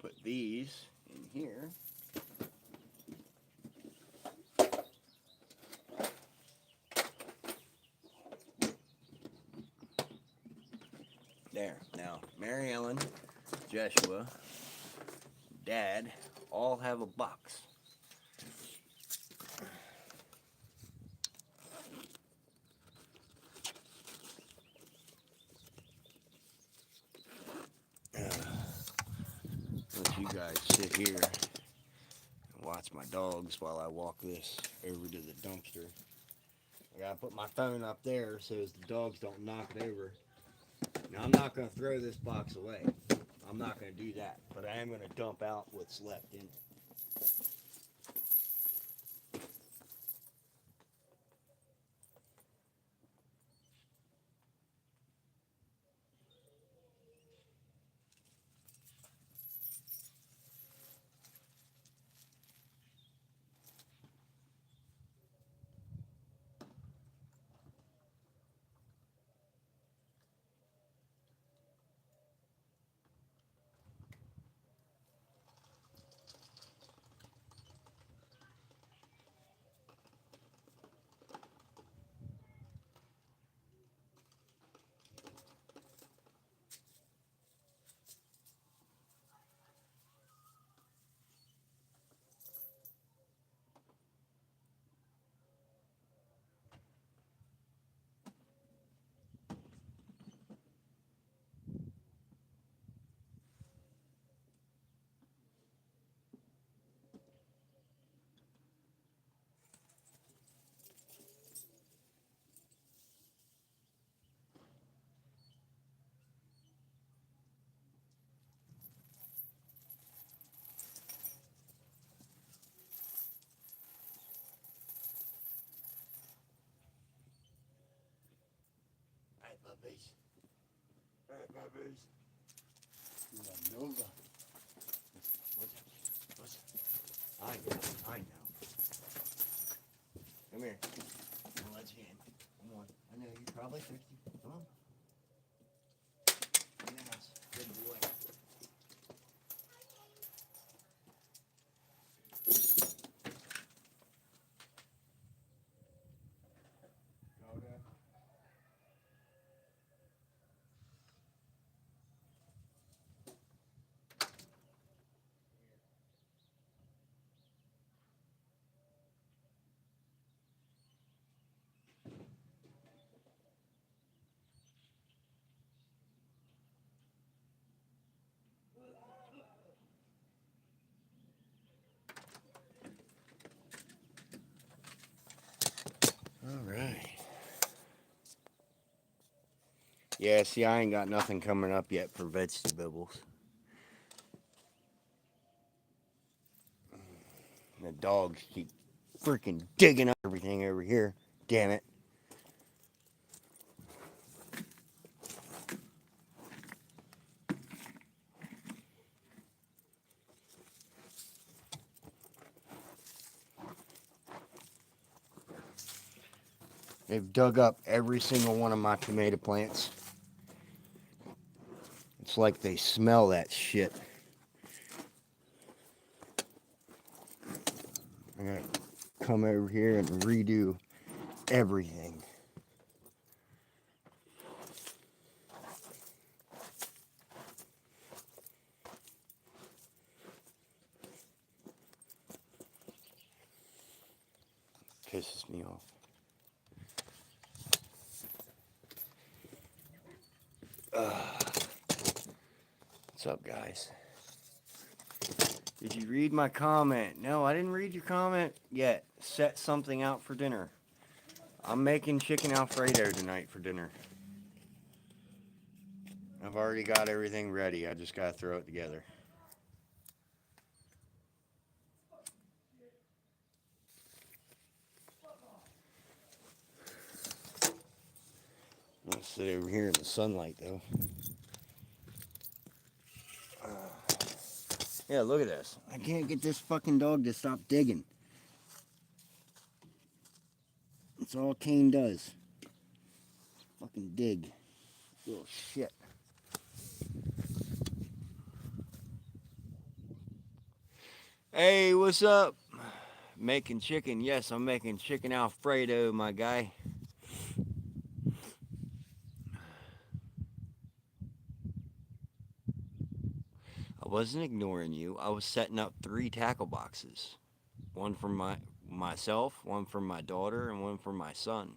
Put these in here. There. Now, Mary Ellen, Joshua, Dad, all have a box. Let you guys sit here and watch my dogs while I walk this over to the dumpster. I gotta put my phone up there so as the dogs don't knock it over. Now, I'm not gonna throw this box away. I'm not gonna do that, but I am gonna dump out what's left in it. Alright, puppies. Alright, puppies. You got Nova. What's it? I know. Come here. I'll let you in. Come on. I know you're probably thirsty. Come on. Yes. Good boy. Okay. Yeah, see, I ain't got nothing coming up yet for vegetables. The dogs keep freaking digging up everything over here. Damn it. They've dug up every single one of my tomato plants. It's like they smell that shit. I gotta come over here and redo everything. Pisses me off. What's up, guys? Did you read my comment? No, I didn't read your comment yet. Set something out for dinner. I'm making chicken Alfredo tonight for dinner. I've already got everything ready. I just gotta throw it together. I'm gonna sit over here in the sunlight though. Yeah, look at this. I can't get this fucking dog to stop digging. That's all Kane does. Fucking dig. Little shit. Hey, what's up? Making chicken. Yes, I'm making chicken Alfredo, my guy. I wasn't ignoring you. I was setting up 3 tackle boxes. One for myself, one for my daughter, and one for my son.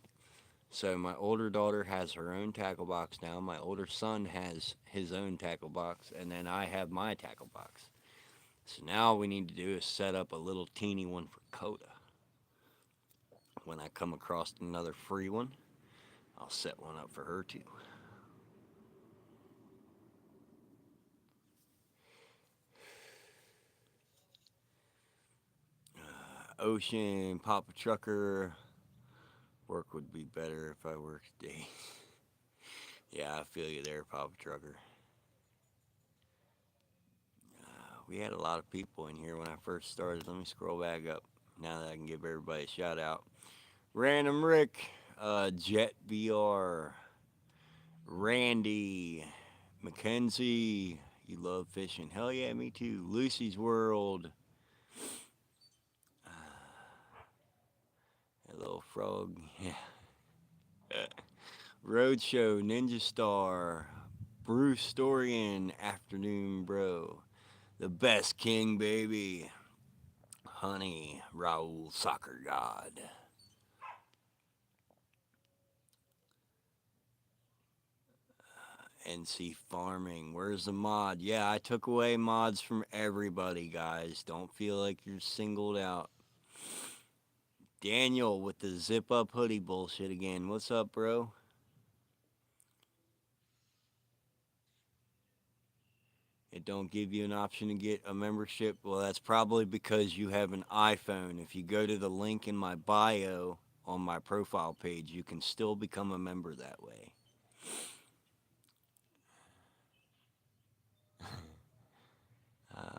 So my older daughter has her own tackle box now. My older son has his own tackle box, and then I have my tackle box. So now we need to do is set up a little teeny one for Coda. When I come across another free one, I'll set one up for her too. Ocean, Papa Trucker. Work would be better if I worked day. Yeah, I feel you there, Papa Trucker. We had a lot of people in here when I first started. Let me scroll back up now that I can give everybody a shout out. Random Rick, Jet VR, Randy, Mackenzie. You love fishing. Hell yeah, me too. Lucy's World. Hello, Frog. Yeah. Roadshow, Ninja Star, Bruce Storian, Afternoon Bro, The Best King Baby, Honey, Raul Soccer God. NC Farming. Where's the mod? Yeah, I took away mods from everybody, guys. Don't feel like you're singled out. Daniel with the zip up hoodie bullshit again. What's up, bro? It don't give you an option to get a membership. Well, that's probably because you have an iPhone. If you go to the link in my bio on my profile page, you can still become a member that way.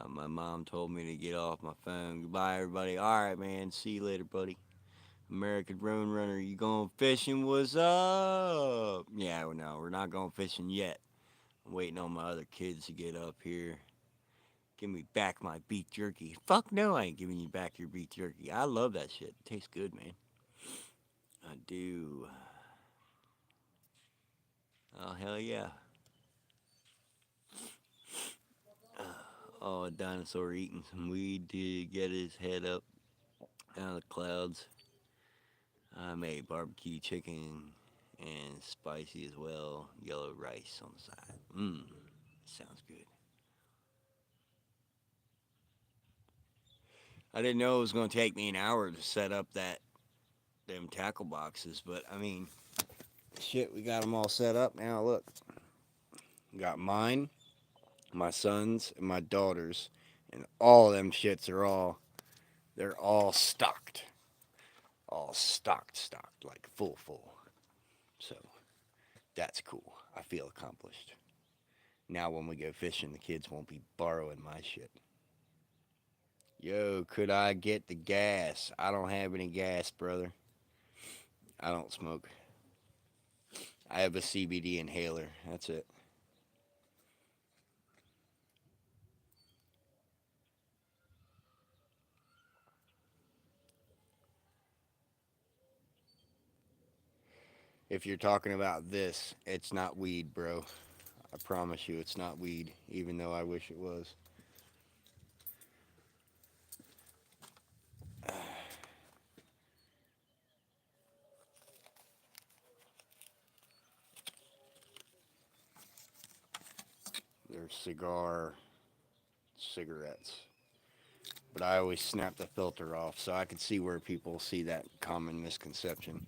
My mom told me to get off my phone. Goodbye, everybody. All right, man. See you later, buddy. American Road Runner, you going fishing? What's up? Yeah, no, we're not going fishing yet. I'm waiting on my other kids to get up here. Give me back my beef jerky. Fuck no, I ain't giving you back your beef jerky. I love that shit. It tastes good, man. I do. Oh, hell yeah. Oh, a dinosaur eating some weed to get his head up out of the clouds. I made barbecue chicken and spicy as well. Yellow rice on the side. Mmm, sounds good. I didn't know it was going to take me an hour to set up them tackle boxes, but I mean, Shit, we got them all set up now. Look, we got mine, my sons, and my daughters, and all them shits are they're all stocked, like full. So that's cool. I feel accomplished. Now when we go fishing, the kids won't be borrowing my shit. Yo, could I get the gas? I don't have any gas, brother. I don't smoke. I have a CBD inhaler. That's it. If you're talking about this, it's not weed, bro. I promise you, it's not weed, even though I wish it was. They're cigarettes. But I always snap the filter off so I can see where people see that common misconception.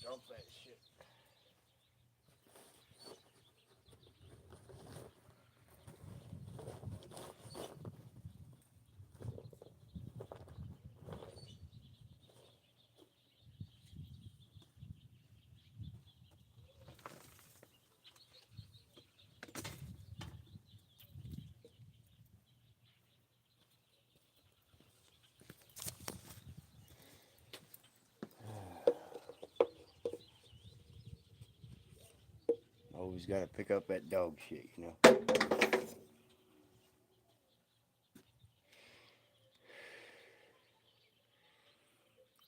Dump that shit. Always got to pick up that dog shit.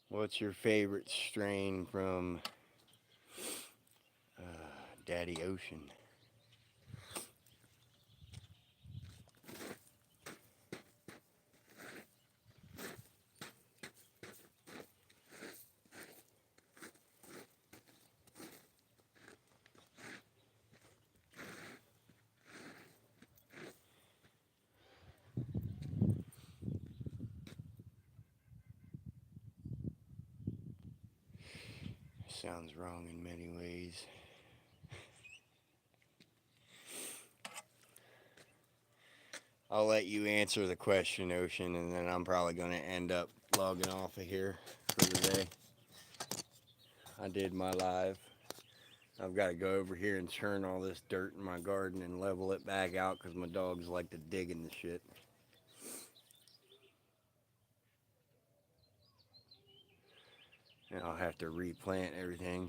What's your favorite strain from Daddy Ocean? Sounds wrong in many ways. I'll let you answer the question, Ocean, and then I'm probably going to end up logging off of here for the day. I did my live. I've got to go over here and churn all this dirt in my garden and level it back out because my dogs like to dig in the shit. And I'll have to replant everything.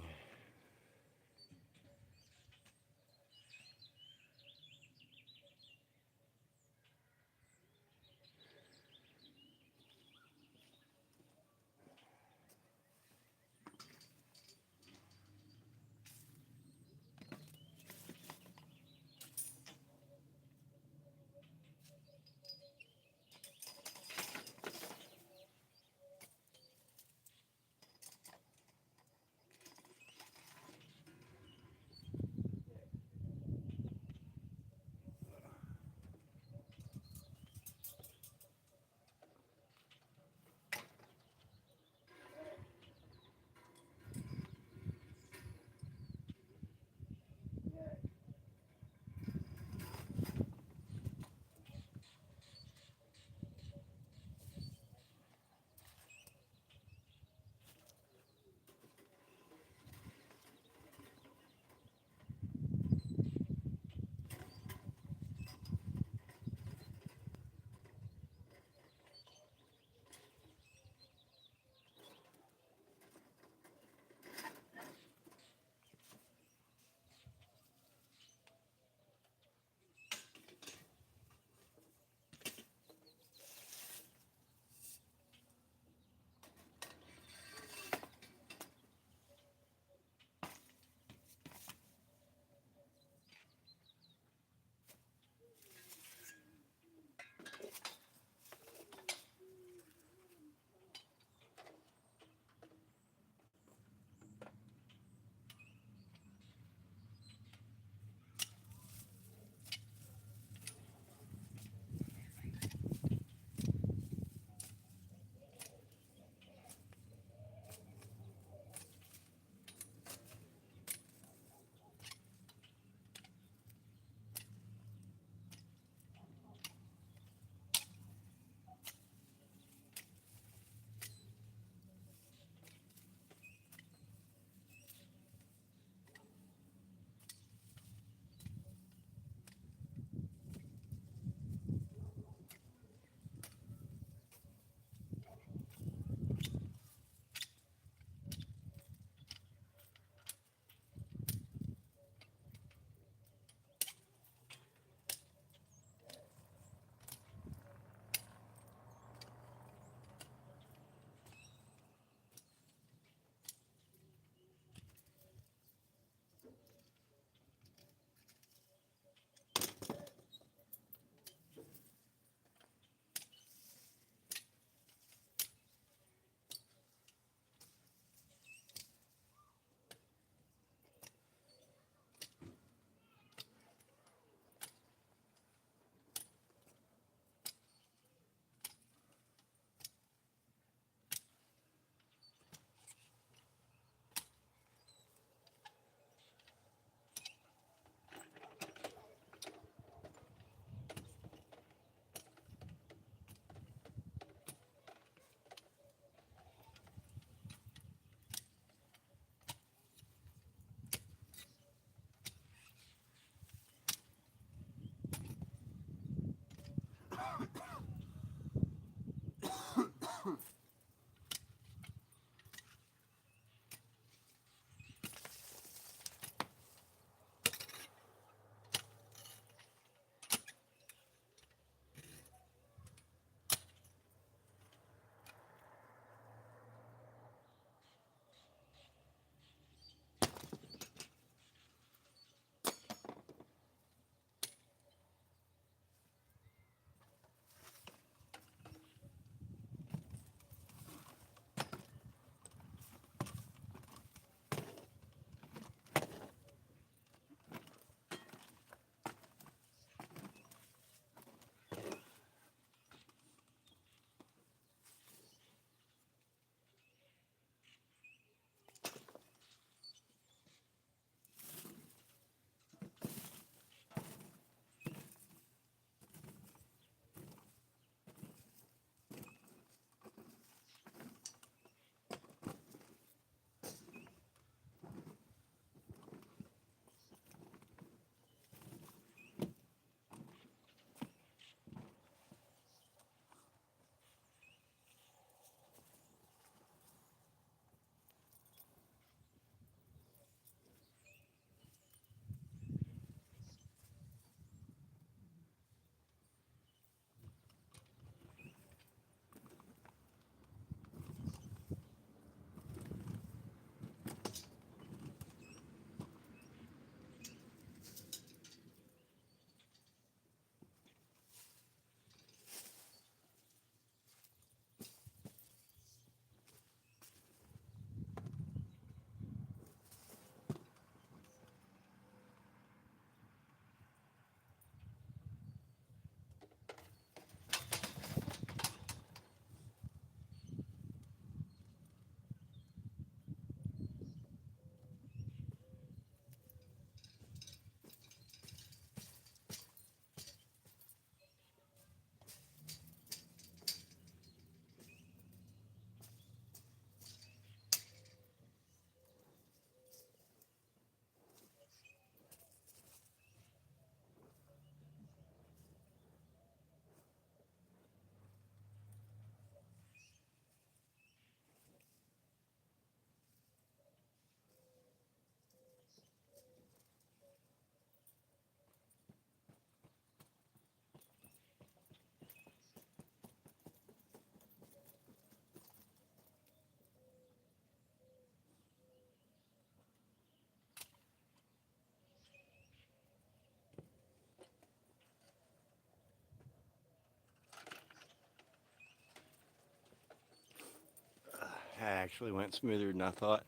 actually went smoother than I thought.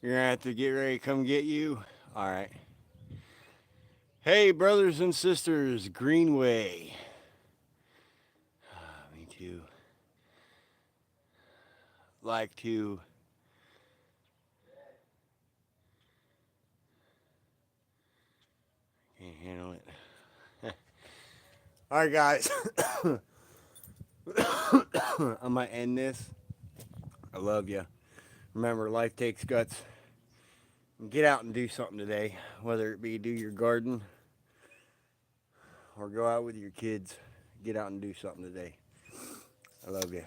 You're gonna have to get ready to come get you. All right. Hey, brothers and sisters, Greenway. Me too. Like to can't handle it. All right, guys. I'm gonna end this. I love you. Remember, life takes guts. Get out and do something today, whether it be do your garden or go out with your kids. Get out and do something today. I love you.